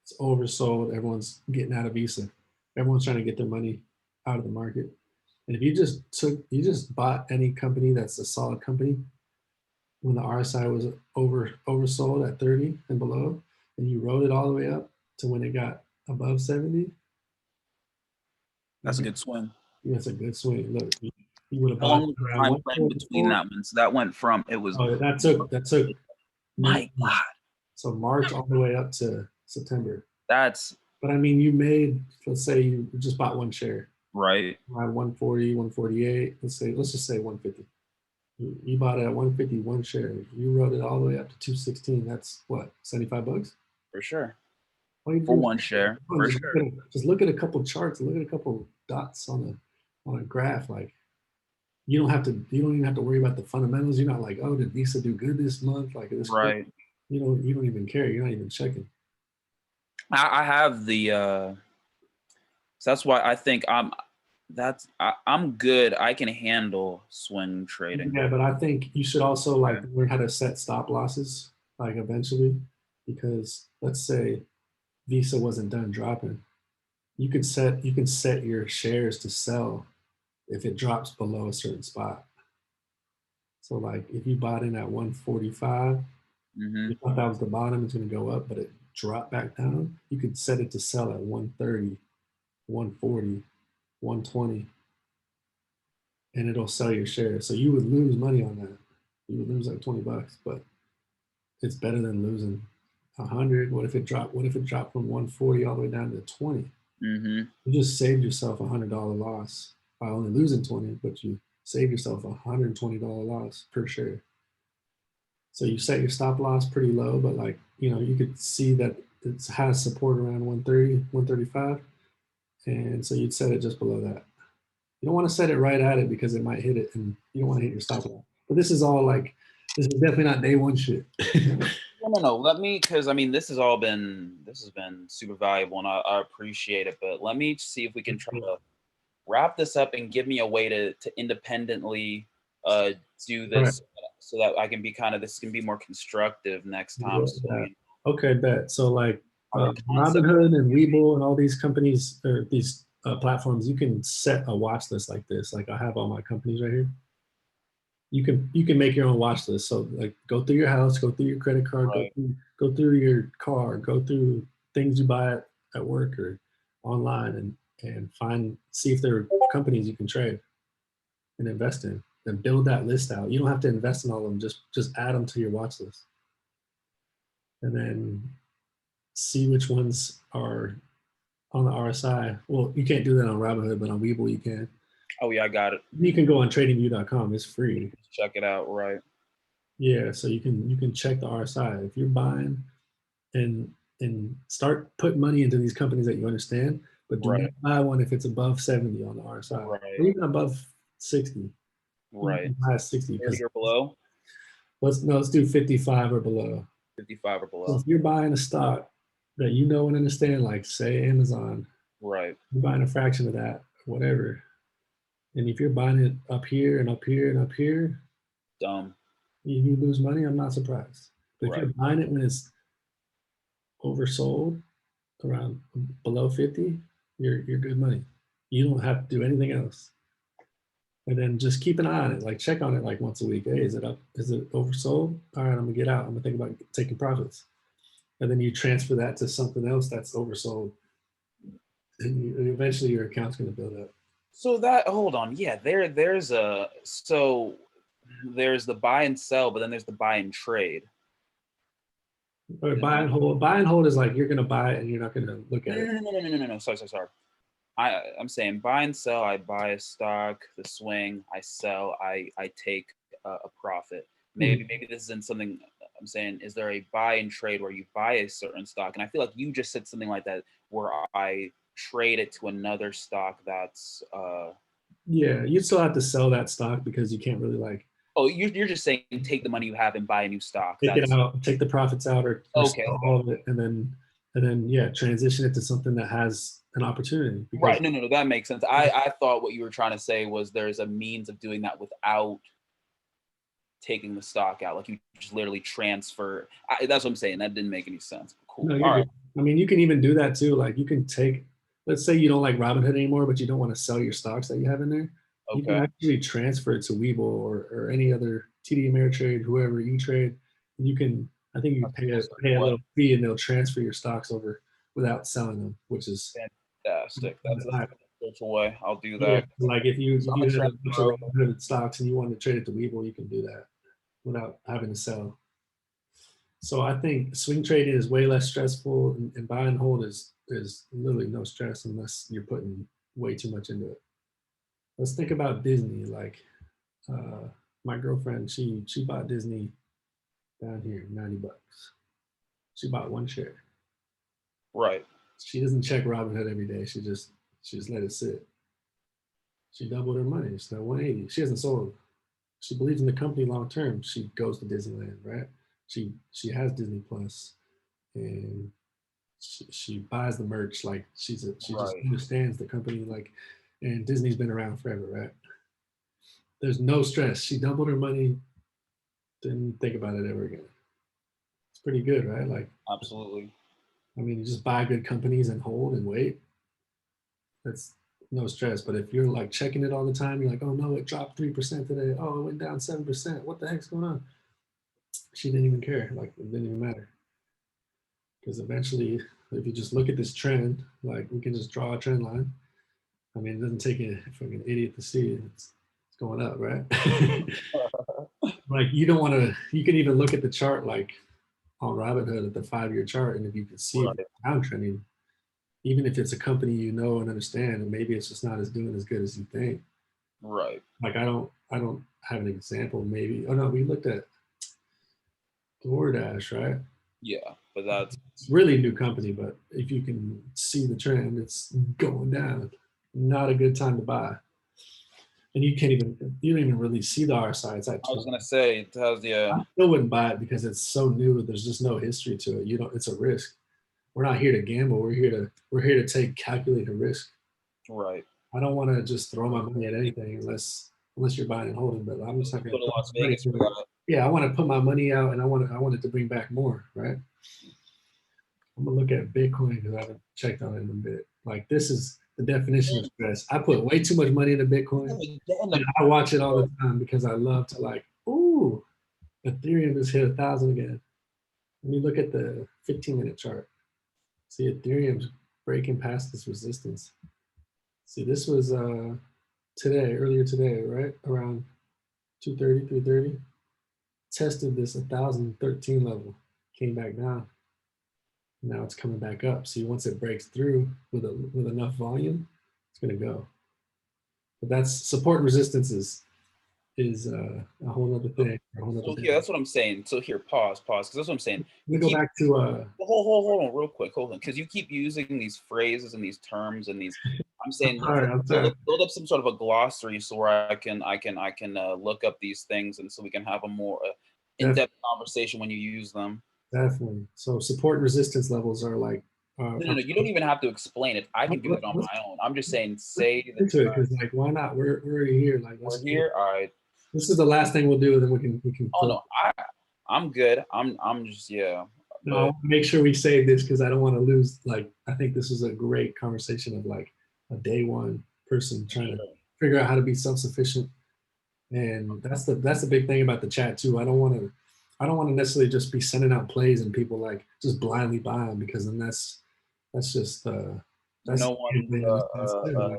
It's oversold. Everyone's getting out of Visa. Everyone's trying to get their money out of the market. And if you just bought any company that's a solid company when the RSI was oversold at 30 and below, and you rode it all the way up to when it got above 70. That's a good swing. That's a good swing. Look, you would have How bought long was the time frame between that one? So that went from it was. Oh, that took my God. So March all the way up to September. That's But I mean, you made, let's say you just bought one share, right. around 140, 148. Let's just say 150. You bought it at 150, one share. You wrote it all the way up to 216. That's what, 75 bucks? For sure. All you For do one share, for is sure. just look at a couple charts, look at a couple dots on a graph. Like you don't even have to worry about the fundamentals. You're not like, oh, did Visa do good this month? Like this, Right. you don't even care. You're not even checking. I have the so that's why I think I'm good. I can handle swing trading. Yeah, but I think you should also like learn how to set stop losses, like eventually, because let's say Visa wasn't done dropping, you can set your shares to sell if it drops below a certain spot. So like if you bought in at 145, Mm-hmm. you thought that was the bottom, it's going to go up, but it dropped back down. You could set it to sell at 130, 140, 120, and it'll sell your shares. So you would lose money on that. You would lose like 20 bucks, but it's better than losing 100. What if it dropped? What if it dropped from 140 all the way down to 20? Mm-hmm. You just saved yourself $100 loss by only losing 20, but you saved yourself $120 loss per share. So you set your stop loss pretty low, but like, you could see that it has support around 130, 135. And so you'd set it just below that. You don't want to set it right at it because it might hit it and you don't want to hit your stop loss. But this is all like, this is definitely not day one shit. No. Let me, because I mean, this has been super valuable, and I appreciate it. But let me see if we can try to wrap this up and give me a way to independently do Right. this, so that I can be this can be more constructive next time. So Yeah. Okay, bet. So like our concept, Robinhood and Webull and all these companies or these platforms, you can set a watch list like this. Like I have all my companies right here. You can make your own watch list. So like go through your house, go through your credit card, right? go through your car, go through things you buy at work or online and see if there are companies you can trade and invest in and build that list out. You don't have to invest in all of them, just add them to your watch list. And then see which ones are on the RSI. Well, you can't do that on Robinhood, but on Webull you can. Oh yeah, I got it. You can go on tradingview.com. It's free. Check it out, right? Yeah, so you can check the RSI. If you're buying and start putting money into these companies that you understand, but do Right, not buy one if it's above 70 on the RSI, right, or even above 60. You right. can buy 60 30 because or below, let's do 55 or below. 55 or So below. if you're buying a stock that you know and understand, like say Amazon, Right. you're buying a fraction of that, whatever. And if you're buying it up here and up here and up here, Dumb. you lose money. I'm not surprised. But if Right. you're buying it when it's oversold around below 50, you're good money. You don't have to do anything else. And then just keep an eye on it. Like check on it like once a week. Hey, is it up? Is it oversold? All right, I'm gonna get out. I'm gonna think about taking profits. And then you transfer that to something else that's oversold. And eventually your account's gonna build up. So that, hold on, yeah, there's the buy and sell, but then there's the buy and trade. Or buy and hold. Buy and hold is like you're gonna buy it and you're not gonna look No, at it. no. Sorry. I'm saying buy and sell. I buy a stock, the swing. I sell. I take a profit. Maybe this isn't something. I'm saying, is there a buy and trade where you buy a certain stock? And I feel like you just said something like that, where I trade it to another stock that's. Yeah, you still have to sell that stock because you can't really like Oh, you're just saying take the money you have and buy a new stock. take it That's out, take the profits out, or okay. sell all of it, and then yeah, transition it to something that has an opportunity. Because Right. No. That makes sense. I thought what you were trying to say was there's a means of doing that without taking the stock out. Like you just literally transfer. That's what I'm saying. That didn't make any sense. Cool. no, All you're right. good. I mean, you can even do that too. Like you can take, let's say you don't like Robinhood anymore, but you don't want to sell your stocks that you have in there. You can Okay. actually transfer it to Webull or any other TD Ameritrade, whoever you trade. And you can, I think you That's pay a little fee and they'll transfer your stocks over without selling them, which is fantastic. That's a spiritual way. I'll do yeah. that. Like if you So if I'm you a had a bunch of transfer. Robinhood stocks and you wanted to trade it to Webull, you can do that without having to sell. So I think swing trading is way less stressful, and buy and hold is literally no stress unless you're putting way too much into it. Let's think about Disney. Like uh, my girlfriend, she bought Disney down here, $90. She bought one share. Right. She doesn't check Robinhood every day. She just let it sit. She doubled her money. She's at 180. She hasn't sold. She believes in the company long term. She goes to Disneyland, right? She has Disney Plus, and she buys the merch. Like she just Right. understands the company. Like, and Disney's been around forever, right? There's no stress. She doubled her money. Didn't think about it ever again. It's pretty good, right? Like, Absolutely. I mean, you just buy good companies and hold and wait. That's no stress. But if you're like checking it all the time, you're like, oh no, it dropped 3% today. Oh, it went down 7%. What the heck's going on? She didn't even care. Like it didn't even matter. Because eventually, if you just look at this trend, like we can just draw a trend line. I mean, it doesn't take a fucking idiot to see it. It's going up, right? Like you don't want to. You can even look at the chart, like on Robinhood at the 5-year chart, and if you can see if Right. it's downtrending, even if it's a company you know and understand, and maybe it's just not as doing as good as you think. Right. Like I don't have an example. Maybe oh no, we looked at DoorDash, right? Yeah. But that's It's really a new company, but if you can see the trend, it's going down. Not a good time to buy. And you don't even really see the RSI. It's at I was 20. gonna say it has I the still wouldn't buy it because it's so new. There's just no history to it. You don't. It's a risk. We're not here to gamble. We're here to take calculated risk. right. I don't want to just throw my money at anything unless you're buying and holding. But I'm just not going Go to to put Las my money Vegas for to it. that. Yeah, I want to put my money out, and I want it to bring back more. Right. I'm gonna look at Bitcoin because I haven't checked on it in a bit. Like this is the definition of stress. I put way too much money into Bitcoin, And and I watch it all the time because I love to like, ooh, Ethereum has hit 1,000 again. Let me look at the 15-minute chart. See, Ethereum's breaking past this resistance. See, this was earlier today, right? Around 2:30, 3:30. Tested this 1,013 level, came back down. Now it's coming back up. See, once it breaks through with enough volume, it's gonna go. But that's support and resistance is a whole other thing. A whole other so here, day. that's what I'm saying. So here, pause, because that's what I'm saying. Let You me go keep back to hold on, real quick, hold on, because you keep using these phrases and these terms and these. I'm saying I'm build sorry. up, build up some sort of a glossary so where I can look up these things and so we can have a more Def- in-depth conversation when you use them. Definitely. So support and resistance levels are like No, no, no. You don't even have to explain it. I can do it on let's my own. I'm just saying, get say the into it term. because like why not? We're already here. Like We're here. All right. this is the last thing we'll do, then we can Oh close. no, I'm good. I'm just yeah. No, I But want to make sure we save this because I don't want to lose. Like, I think this was a great conversation of like a day one person trying to figure out how to be self sufficient, and that's the big thing about the chat too. I don't want to necessarily just be sending out plays and people like just blindly buy them because then that's just that's no one's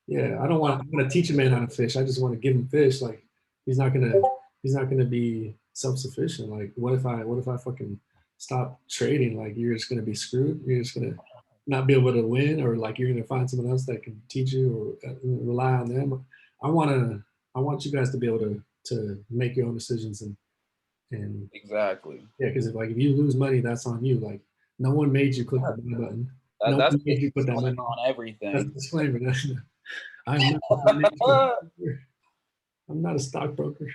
yeah. I want to teach a man how to fish. I just want to give him fish. Like he's not gonna he's not gonna be self sufficient. Like what if I fucking stop trading? Like you're just gonna be screwed. You're just gonna not be able to win, or like you're gonna find someone else that can teach you or rely on them. I wanna I want you guys to be able to make your own decisions and exactly. yeah, because if you lose money, that's on you. Like no one made you click the buy button. That, No that's one the made you put that disclaimer money. on That's everything. the disclaimer. I'm not a financial advisor. I'm not a stockbroker.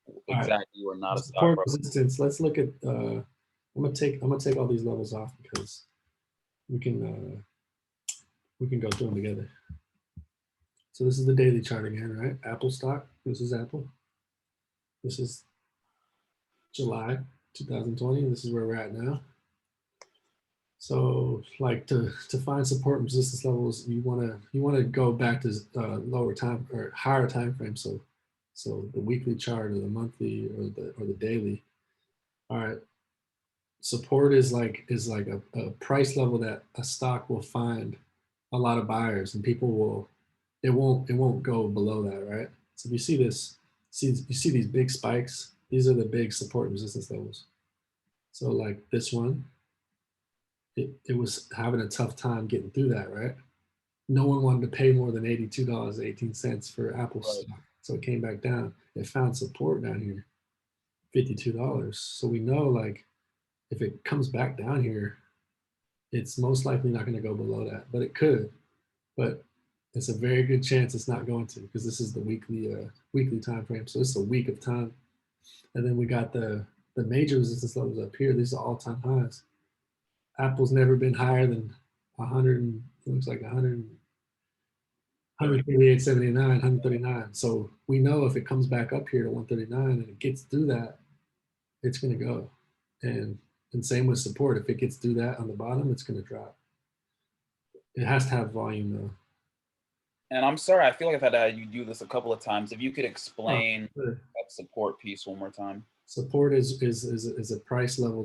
All right. Exactly. You are not a Support stockbroker. resistance. Let's look at I'm gonna take all these levels off because we can go through them together. So this is the daily chart again, right? Apple stock. This is Apple. This is July 2020. This is where we're at now. So like to find support and resistance levels, you wanna go back to lower time or higher time frame. So the weekly chart or the monthly or the daily. All right. Support is like a price level that a stock will find a lot of buyers and people will it won't go below that, right? So if you see this, you see these big spikes, these are the big support and resistance levels. So like this one, it was having a tough time getting through that, right? No one wanted to pay more than $82.18 for Apple Right. stock. So it came back down. It found support down here, $52. So we know like if it comes back down here, it's most likely not going to go below that, but it could. But it's a very good chance it's not going to because this is the weekly time frame. So it's a week of time, and then we got the major resistance levels up here. These are all time highs. Apple's never been higher than 100. It looks like 100. 138.79, 139. So we know if it comes back up here to 139 and it gets through that, it's going to go. And and same with support. If it gets through that on the bottom, it's going to drop. It has to have volume though. And I'm sorry, I feel like I've had to have you do this a couple of times. If you could Oh, explain good. that support piece one more time. Support is a price level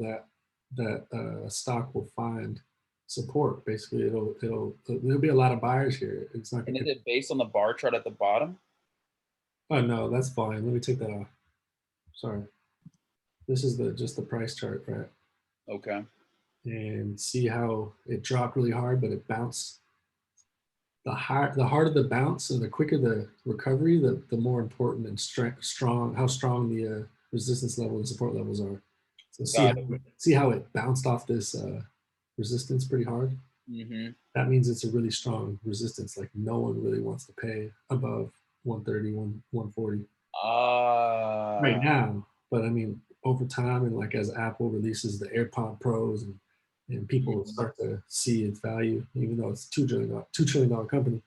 that a stock will find support. Basically, there'll be a lot of buyers here. It's not And going is to. it based on the bar chart at the bottom? Oh no, that's volume. Let me take that off. Sorry. This is the just the price chart, right? Okay. And see how it dropped really hard, but it bounced. The harder the bounce and the quicker the recovery, the more important and strong how strong the resistance level and support levels are. So Got it. see how it bounced off this resistance pretty hard. Mm-hmm. That means it's a really strong resistance. Like no one really wants to pay above 130, 140 right Ah, now. But I mean, over time and like as Apple releases the AirPod Pros and people mhm. start to see its value, even though it's $2 trillion company,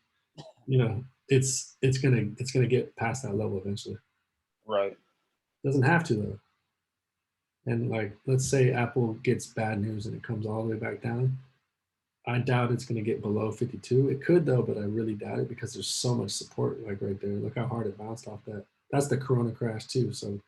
you know, it's gonna get past that level eventually. Right. Doesn't have to though. And like let's say Apple gets bad news and it comes all the way back down. I doubt it's gonna get below 52. It could though, but I really doubt it because there's so much support like right there. Look how hard it bounced off that. That's the Corona crash too. So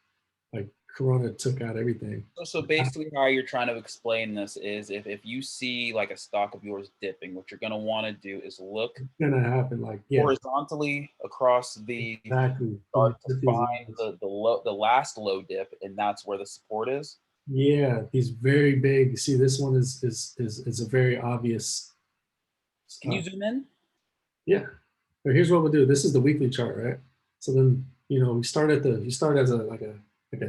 like Corona took out everything. So basically, how you're trying to explain this is if you see like a stock of yours dipping, what you're gonna want to do is look It's gonna happen. Like yeah, horizontally across the exactly. chart to find the last low dip, and that's where the support is. Yeah, he's very big. You see, this one is a very obvious. Can you zoom in? Yeah. So here's what we'll do. This is the weekly chart, right? So then we start at the you start as a like a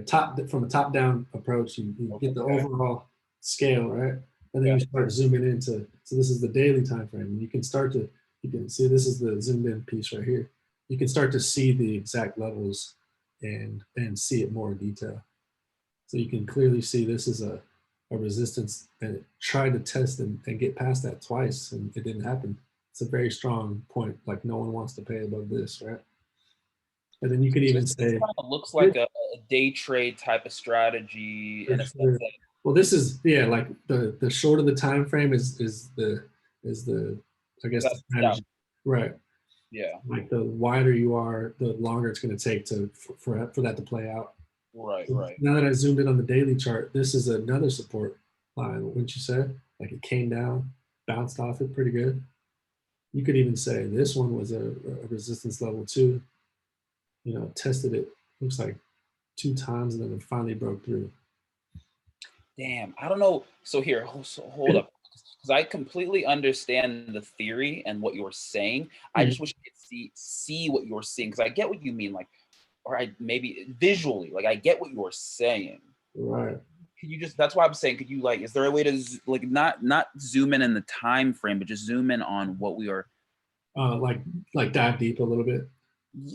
top from a top down approach. You get the Okay. overall scale, right? And then Yeah. you start zooming into. So this is the daily time frame. And you can see this is the zoomed in piece right here. You can start to see the exact levels and see it more in detail. So you can clearly see this is a resistance and it tried to test and get past that twice and it didn't happen. It's a very strong point. Like no one wants to pay above this, right? And then you could even This say, kind of looks yeah, like a day trade type of strategy for in a sense sure. that Well, this is yeah, like the shorter the time frame is the I is guess that the stout. strategy, right? Yeah. Like the wider you are, the longer it's going to take for that to play out. Right. So Right. now that I zoomed in on the daily chart, this is another support line, wouldn't you say? Like it came down, bounced off it pretty good. You could even say this one was a resistance level too. Tested it, looks like two times and then it finally broke through. Damn. I don't know. So here, hold up. Because I completely understand the theory and what you're saying. I just wish I could see what you're seeing because I get what you mean, like, or I maybe visually, like I get what you're saying. Right. Could you just? That's why I'm saying. Could you like? Is there a way to like not zoom in the time frame, but just zoom in on what we are? Like dive deep a little bit.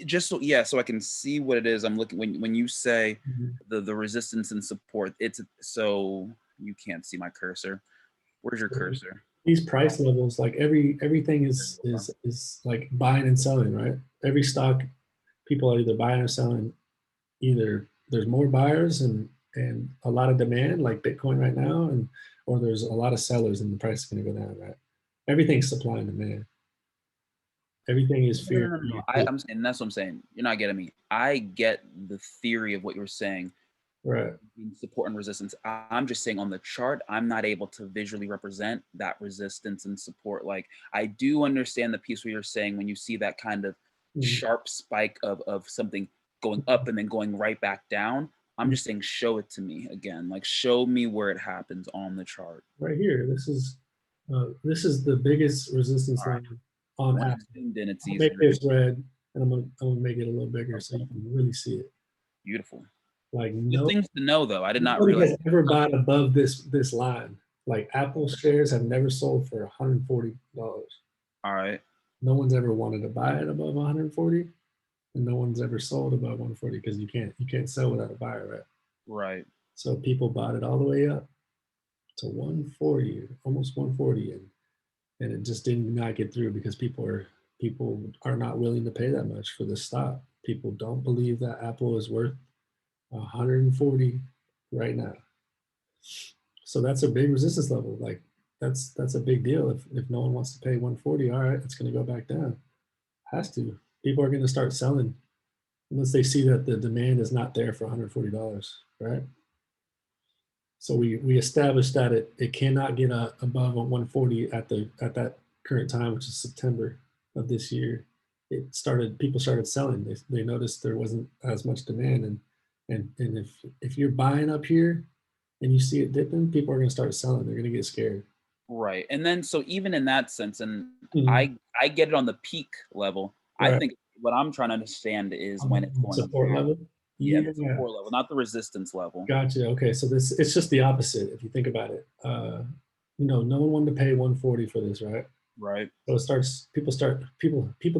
Just so yeah, so I can see what it is. I'm looking when you say Mhm. the resistance and support. It's so you can't see my cursor. Where's your So cursor? these price levels, like everything is like buying and selling, right? Every stock, people are either buying or selling. Either there's more buyers and a lot of demand, like Bitcoin right now, or there's a lot of sellers and the price is going to go down, right? Everything's supply and demand. Everything is No, no, fear. no, no, no. I'm saying that's what I'm saying. You're not getting me. I get the theory of what you're saying, Right. support and resistance. I'm just saying on the chart, I'm not able to visually represent that resistance and support. Like I do understand the piece where you're saying when you see that kind of Mhm. sharp spike of something going up and then going right back down. I'm just saying, show it to me again. Like, show me where it happens on the chart. Right here. This is the biggest resistance All right. line on When Apple. it's zoomed in, it's I'll make easier. this red, and I'm gonna make it a little bigger so you can really see it. Beautiful. Like Good things to know, though. I did not nobody realize. has ever bought above this line. Like Apple shares have never sold for $140. All right. No one's ever wanted to buy it above 140, and no one's ever sold above 140 because you can't sell without a buyer, right? Right. So people bought it all the way up to 140, almost 140, and it just did not get through because people are not willing to pay that much for this stock. People don't believe that Apple is worth 140 right now. So that's a big resistance level. Like that's a big deal. If no one wants to pay 140, all right, it's going to go back down. Has to. People are going to start selling once they see that the demand is not there for $140, right? So we established that it cannot get above 140 at that current time, which is September of this year. People started selling. They noticed there wasn't as much demand, and if you're buying up here and you see it dipping, people are going to start selling. They're going to get scared. Right. And then, so even in that sense, and Mhm. I get it on the peak level. I Right. think what I'm trying to understand is On when it's the going support down. level. Yeah, the Yeah. support level, not the resistance level. Gotcha. Okay, so it's just the opposite if you think about it. No one wanted to pay 140 for this, right? Right. So people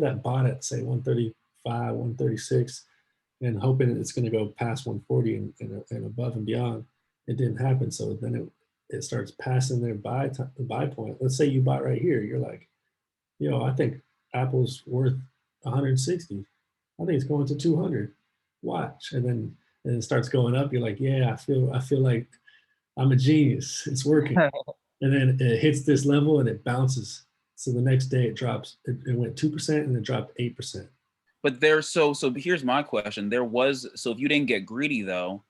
that bought it say 135, 136, and hoping it's going to go past 140 and above and beyond. It didn't happen. So then it starts passing their buy point. Let's say you bought right here. You're like, I think Apple's worth 160. I think it's going to 200. Watch, and it starts going up. You're like, yeah, I feel like I'm a genius. It's working. And then it hits this level and it bounces. So the next day it drops. It went 2% and it dropped 8%. But there's so here's my question. So if you didn't get greedy though,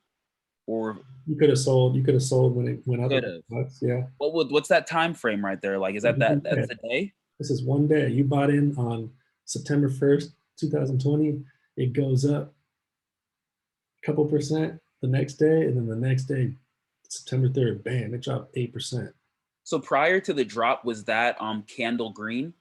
or You could have sold. You could have sold when it went up a could couple have, bucks. Yeah. what's that time frame right there? Like, is that One that's day. the day? This is one day. You bought in on September 1st, 2020. It goes up a couple percent the next day, and then the next day, September 3rd, bam, it dropped 8%. So prior to the drop, was that candle green?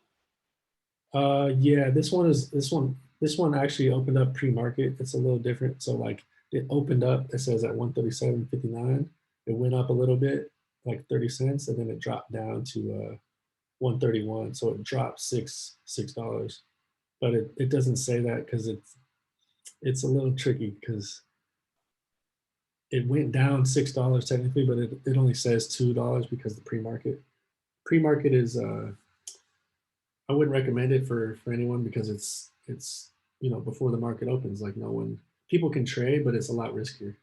Yeah, this one actually opened up pre-market. It's a little different. So like it opened up, it says at 137.59. It went up a little bit, like 30 cents, and then it dropped down to 131. So it dropped $6. But it doesn't say that because it's a little tricky because it went down $6 technically, but it only says $2 because the pre-market is I wouldn't recommend it for anyone because it's before the market opens. Like no one people can trade, but it's a lot riskier.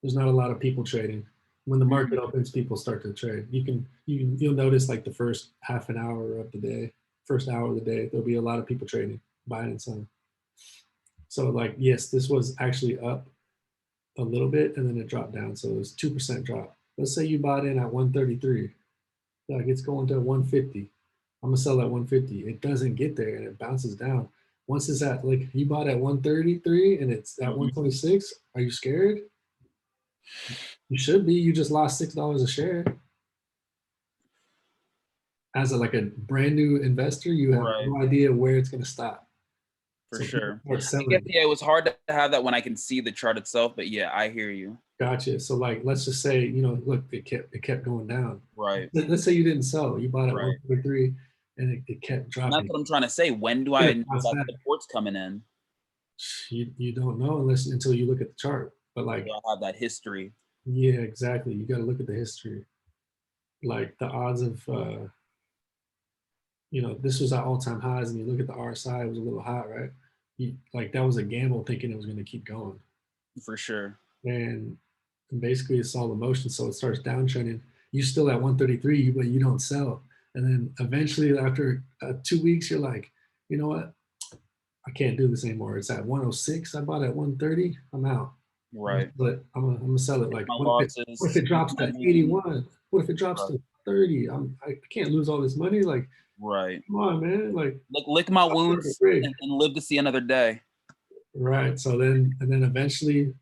There's not a lot of people trading. When the market opens, people start to trade. You'll notice like the first half an hour of the day, first hour of the day, there'll be a lot of people trading, buying and selling. So like yes, this was actually up a little bit and then it dropped down. So it was 2% drop. Let's say you bought in at 133. Like it's going to 150. I'm gonna sell at 150. It doesn't get there and it bounces down. Once it's at like you bought at 133 and it's at 126, are you scared? You should be. You just lost $6 a share. As a brand new investor, you have Right. no idea where it's gonna stop. For So people sure. start I guess, selling. yeah, it was hard to have that when I can see the chart itself, but yeah, I hear you. Gotcha. So like let's just say, look, it kept going down. Right. Let's say you didn't sell. You bought at Right. 133 and it kept And that's dropping. what I'm trying to say. When do Yeah, I know bounce that back. support's coming in? You don't know until you look at the chart. But Do like, I have that history? yeah, exactly. You got to look at the history. Like the odds of, this was at all-time highs, and you look at the RSI, it was a little hot, right? Like that was a gamble, thinking it was going to keep going, For sure. and basically it's all emotion. So it starts downtrending. You still at 133, but you don't sell, and then eventually after 2 weeks, you're like, you know what? I can't do this anymore. It's at 106. I bought at 130. I'm out. Right. I'm gonna sell it. Take Like, my what if losses, it keep drops my to money. 81? What if it drops Right. to 30? I can't lose all this money. Like, Right. come on, man. Like, Lick my I'm wounds rigged. and live to see another day. Right. So then, and then eventually,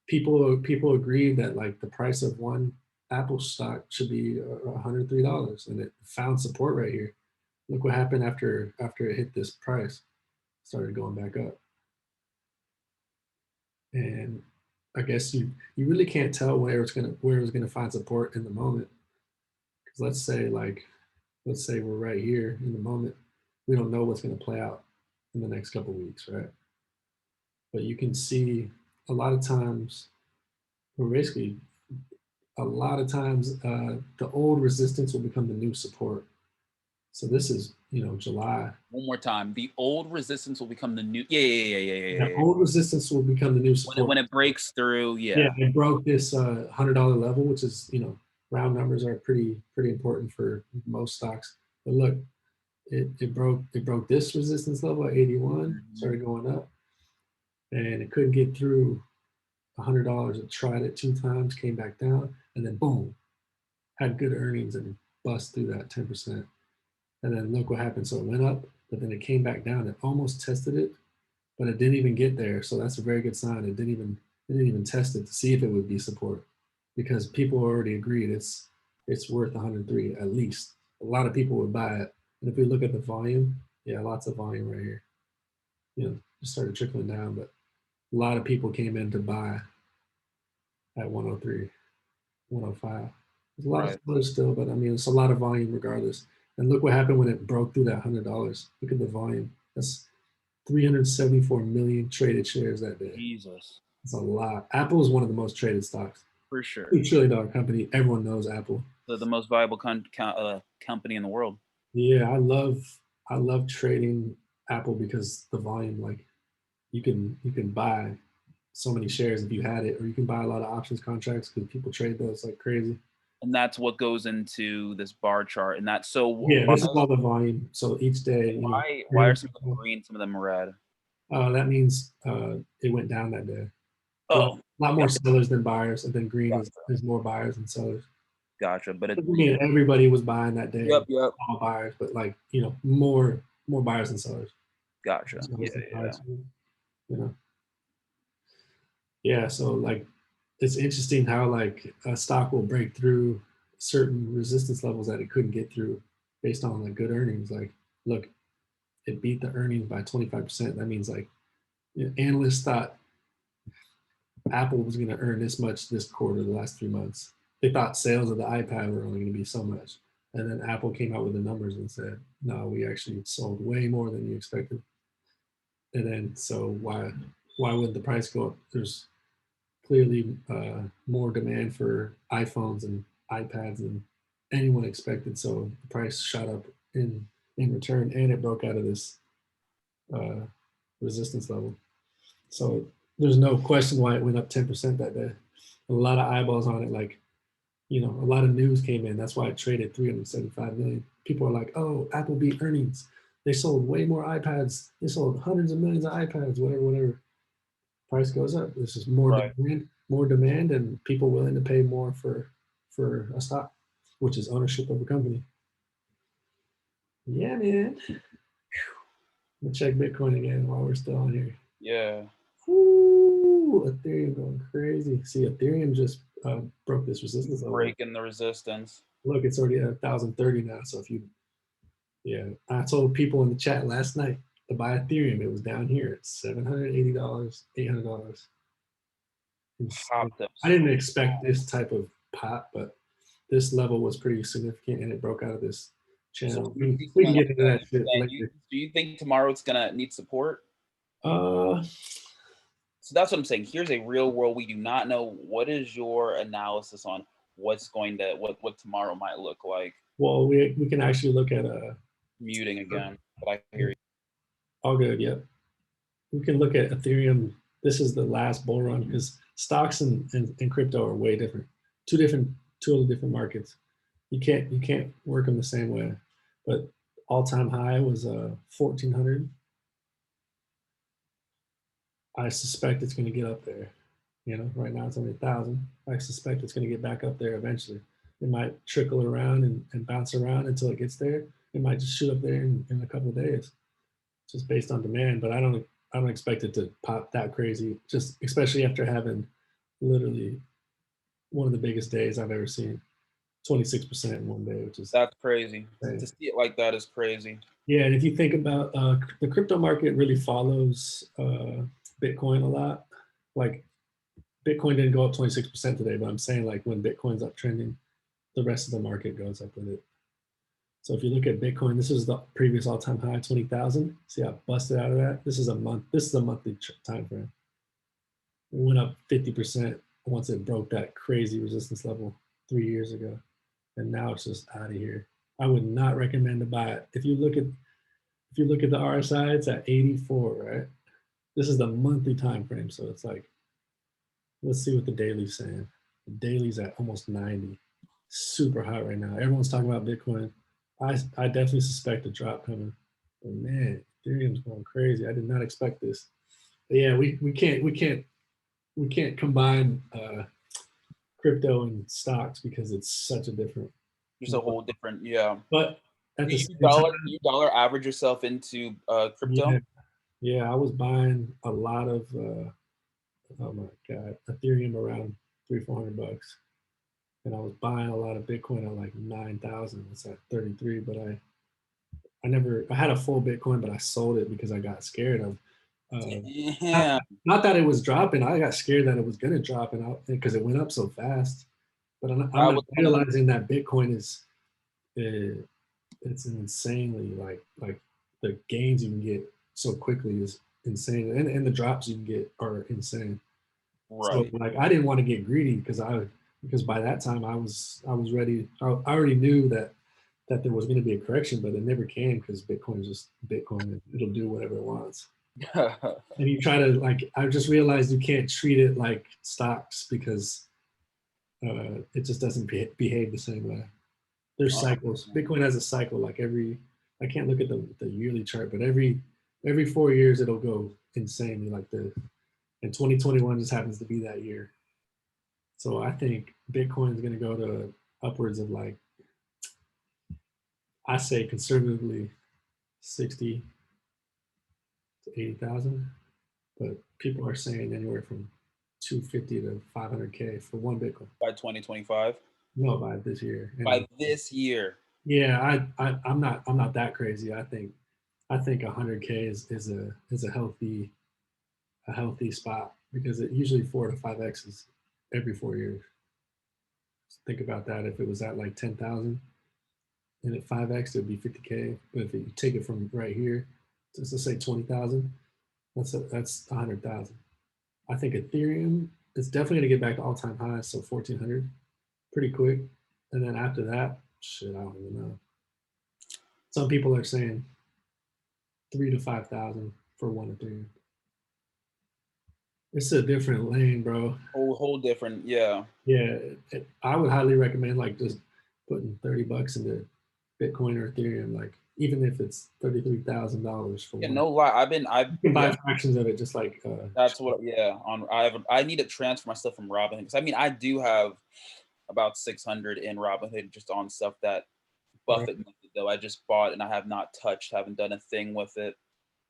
people agreed that like the price of one Apple stock should be $103, and it found support right here. Look what happened after it hit this price, started going back up, and I guess you really can't tell where it's gonna find support in the moment. Because let's say we're right here in the moment, we don't know what's gonna play out in the next couple of weeks, right? But you can see a lot of times, or basically a lot of times, the old resistance will become the new support. So this is, July. One more time. The old resistance will become the new. Yeah, yeah, yeah, yeah, yeah, Yeah, yeah, yeah. old resistance will become the new When it support. when it breaks through, Yeah, yeah. it broke this $100 level, which is, round numbers are pretty important for most stocks. But look, it broke this resistance level at 81, Mhm. started going up, and it couldn't get through $100. It tried it 2 times, came back down, and then boom, had good earnings and bust through that 10%. And then look what happened. So it went up, but then it came back down. It almost tested it, but it didn't even get there. So that's a very good sign. It didn't even test it to see if it would be support, because people already agreed it's worth 103 at least. A lot of people would buy it. And if we look at the volume, yeah, lots of volume right here. Just started trickling down, but a lot of people came in to buy at 103, 105. There's a lot of Right. sellers still, but I mean, it's a lot of volume regardless. And look what happened when it broke through that $100. Look at the volume. That's 374 million traded shares that day. Jesus. It's a lot. Apple is one of the most traded stocks. For sure. $2 trillion company. Everyone knows Apple. The most valuable company in the world. Yeah, I love trading Apple because the volume. Like you can buy so many shares if you had it, or you can buy a lot of options contracts because people trade those like crazy. And that's what goes into this bar chart. And that's so Yeah, why this is all the volume. So each day, why are trading some of them people, green, some of them red? that means it went down that day. A lot, Oh, lot more got- sellers than buyers, and then green is, gotcha. is more buyers than sellers. Gotcha. But it Doesn't mean everybody was buying that day, yep, yep. all buyers, but like more buyers than sellers. Gotcha. So Yeah, it's the yeah. price, you know. Yeah, so like it's interesting how like a stock will break through certain resistance levels that it couldn't get through based on like good earnings. Like, look, it beat the earnings by 25%. That means like analysts thought Apple was going to earn this much this quarter, the last 3 months. They thought sales of the iPad were only going to be so much. And then Apple came out with the numbers and said, no, we actually sold way more than you expected. And then so why would the price go up? There's clearly more demand for iPhones and iPads than anyone expected. So the price shot up in return, and it broke out of this uh, resistance level. So there's no question why it went up 10% that day. A lot of eyeballs on it, like, a lot of news came in. That's why it traded 375 million. People are like, oh, Apple beat earnings. They sold way more iPads. They sold hundreds of millions of iPads, whatever. Price goes up. This is Right. more demand, and people willing to pay more for a stock, which is ownership of a company. Yeah, man. Let's check Bitcoin again while we're still on here. Yeah. Ooh, Ethereum going crazy. See, Ethereum just broke this resistance level. Breaking the resistance. Look, it's already at 1,030 now. So yeah, I told people in the chat last night to buy Ethereum. It was down here at $780, $800. Insane. Popped up I so didn't expect this type of pop, but this level was pretty significant, and it broke out of this so channel. you We can like get into that shit saying later. do you think tomorrow it's gonna need support? Uh, So that's what I'm saying. Here's a real world we do not know. What is your analysis on what's going to what tomorrow might look like? well, we can actually look at Muting again, but I hear you. all good. Yep, we can look at Ethereum. This is the last bull run because stocks and crypto are way different. Totally different markets. You can't work them the same way. But all-time high was 1,400. I suspect it's going to get up there. Right now it's only 1,000. I suspect it's going to get back up there eventually. It might trickle around and bounce around until it gets there. It might just shoot up there in a couple of days, just based on demand. But I don't expect it to pop that crazy. Just especially after having literally one of the biggest days I've ever seen. 26% in one day, which is That's crazy. To insane. see it like that is crazy. Yeah, and if you think about the crypto market really follows Bitcoin a lot. Like Bitcoin didn't go up 26% today, but I'm saying like when Bitcoin's uptrending, the rest of the market goes up with it. So if you look at Bitcoin, this is the previous all-time high, 20,000. See how it busted out of that? This is a month. This is a monthly time frame. It went up 50% once it broke that crazy resistance level 3 years ago, and now it's just out of here. I would not recommend to buy it. If you look at the RSI, it's at 84, right? This is the monthly time frame, so it's like, let's see what the daily's saying. The daily's at almost 90, super hot right now. Everyone's talking about Bitcoin. I definitely suspect a drop coming, but man, Ethereum's going crazy. I did not expect this. But yeah, we can't combine crypto and stocks because it's such a different Just a world. whole different, yeah. But at Do the you same dollar time, do you dollar average yourself into crypto? yeah, yeah, I was buying a lot of oh my god, Ethereum around 300-400 bucks, and I was buying a lot of Bitcoin at like 9,000. It's at 33, but I had a full Bitcoin, but I sold it because I got scared of not, Yeah. not that it was dropping. I got scared that it was gonna drop, and because it went up so fast. But I'm That not was one of the realizing that Bitcoin is uh, it's insanely like the gains you can get so quickly is insane, and the drops you can get are insane. So right. like I didn't want to get greedy because by that time I was ready. I already knew that there was going to be a correction, but it never came because Bitcoin is just Bitcoin, and it'll do whatever it wants. And you try to like, I just realized you can't treat it like stocks because it just doesn't behave the same way. There's cycles. Bitcoin has a cycle. Like I can't look at the yearly chart, but every 4 years it'll go insanely like this. And 2021 just happens to be that year. So I think Bitcoin is going to go to upwards of like, I say conservatively 60 to 80,000, but people are saying anywhere from 250 to 500K for one Bitcoin. By 2025. No, by this year. By this year. Yeah, I'm not that crazy. I think 100K is a healthy spot because it usually 4 to 5X every 4 years. Think about that. If it was at like 10,000 and at 5X, it'd be 50K. But if you take it from right here, just let's say 20,000, that's 100,000. I think Ethereum is definitely going to get back to all-time highs, so 1,400, pretty quick. And then after that, shit, I don't even know. Some people are saying 3 to 5,000 for one Ethereum. It's a different lane, bro. Whole different, yeah. Yeah, I would highly recommend like just putting $30 into Bitcoin or Ethereum, like even if it's $33,000 for Yeah, one. no lie. You You can buy yeah, fractions of it, just like that's what yeah, I need to transfer my stuff from Robinhood because I mean I do have about 600 in Robinhood just on stuff that right. Buffett method though. I just bought and I have not touched, haven't done a thing with it.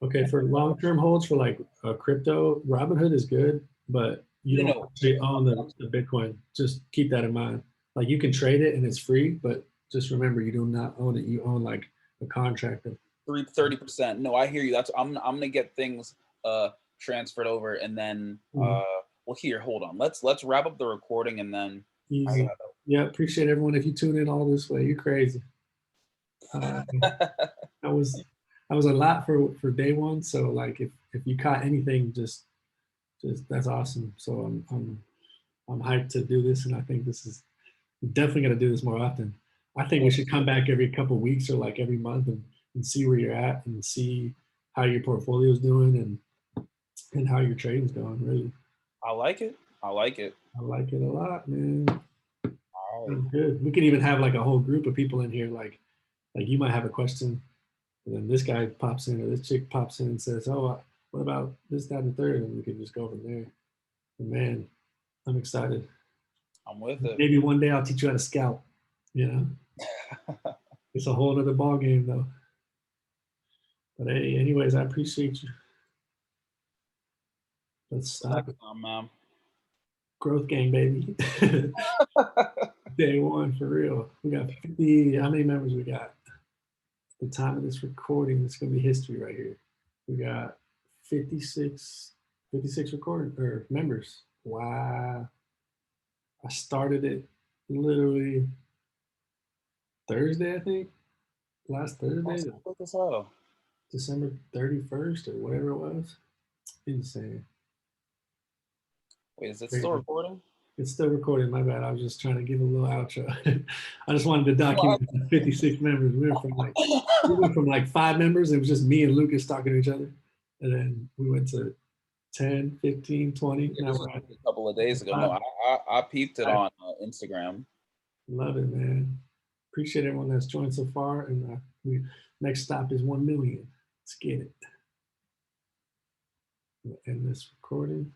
Okay, for long-term holds for like crypto, Robinhood is good, but you No, don't no. actually own the Bitcoin. Just keep that in mind. Like you can trade it and it's free, but just remember you do not own it. You own like a contract. 30%. No, I hear you. I'm gonna get things transferred over and then Mhm. well here, hold on. Let's wrap up the recording and then I Easy. Yeah, appreciate everyone. If you tune in all this way, you're crazy. Uh, gotta I was a lot for day one. So like if you caught anything, just that's awesome. So I'm hyped to do this, and I think this is definitely gonna do this more often. I think we should come back every couple of weeks or like every month and see where you're at and see how your portfolio is doing and how your trading's going. Really, I like it. I like it. I like it a lot, man. All right. Sounds good. We could even have like a whole group of people in here. Like you might have a question, and then this guy pops in or this chick pops in and says, "Oh, what about this, that, and the third?" And we can just go from there. And man, I'm excited. I'm with it. Maybe one day I'll teach you how to scout. You know, it's a whole other ball game though. But hey, anyways, I appreciate you. Let's stop Next it. time, man. Growth gang, baby. Day one for real. We got 50. How many members we got? The time of this recording, it's gonna be history right here. We got 56, 56 recording or members. Wow. I started it literally Thursday, I think. Last That's Thursday, quick as hell. December 31st or whatever it was. Insane. Wait, is it still Crazy. recording? It's still recording, my bad. I was just trying to give a little outro. I just wanted to What? document the 56 members. We went from like 5 members. It was just me and Lucas talking to each other. And then we went to 10, 15, 20. Yeah, Now this was we're at a couple of days ago. No, five. I peeped it Five. on Instagram. Love it, man. Appreciate everyone that's joined so far. And next stop is 1 million. Let's get it. End this recording.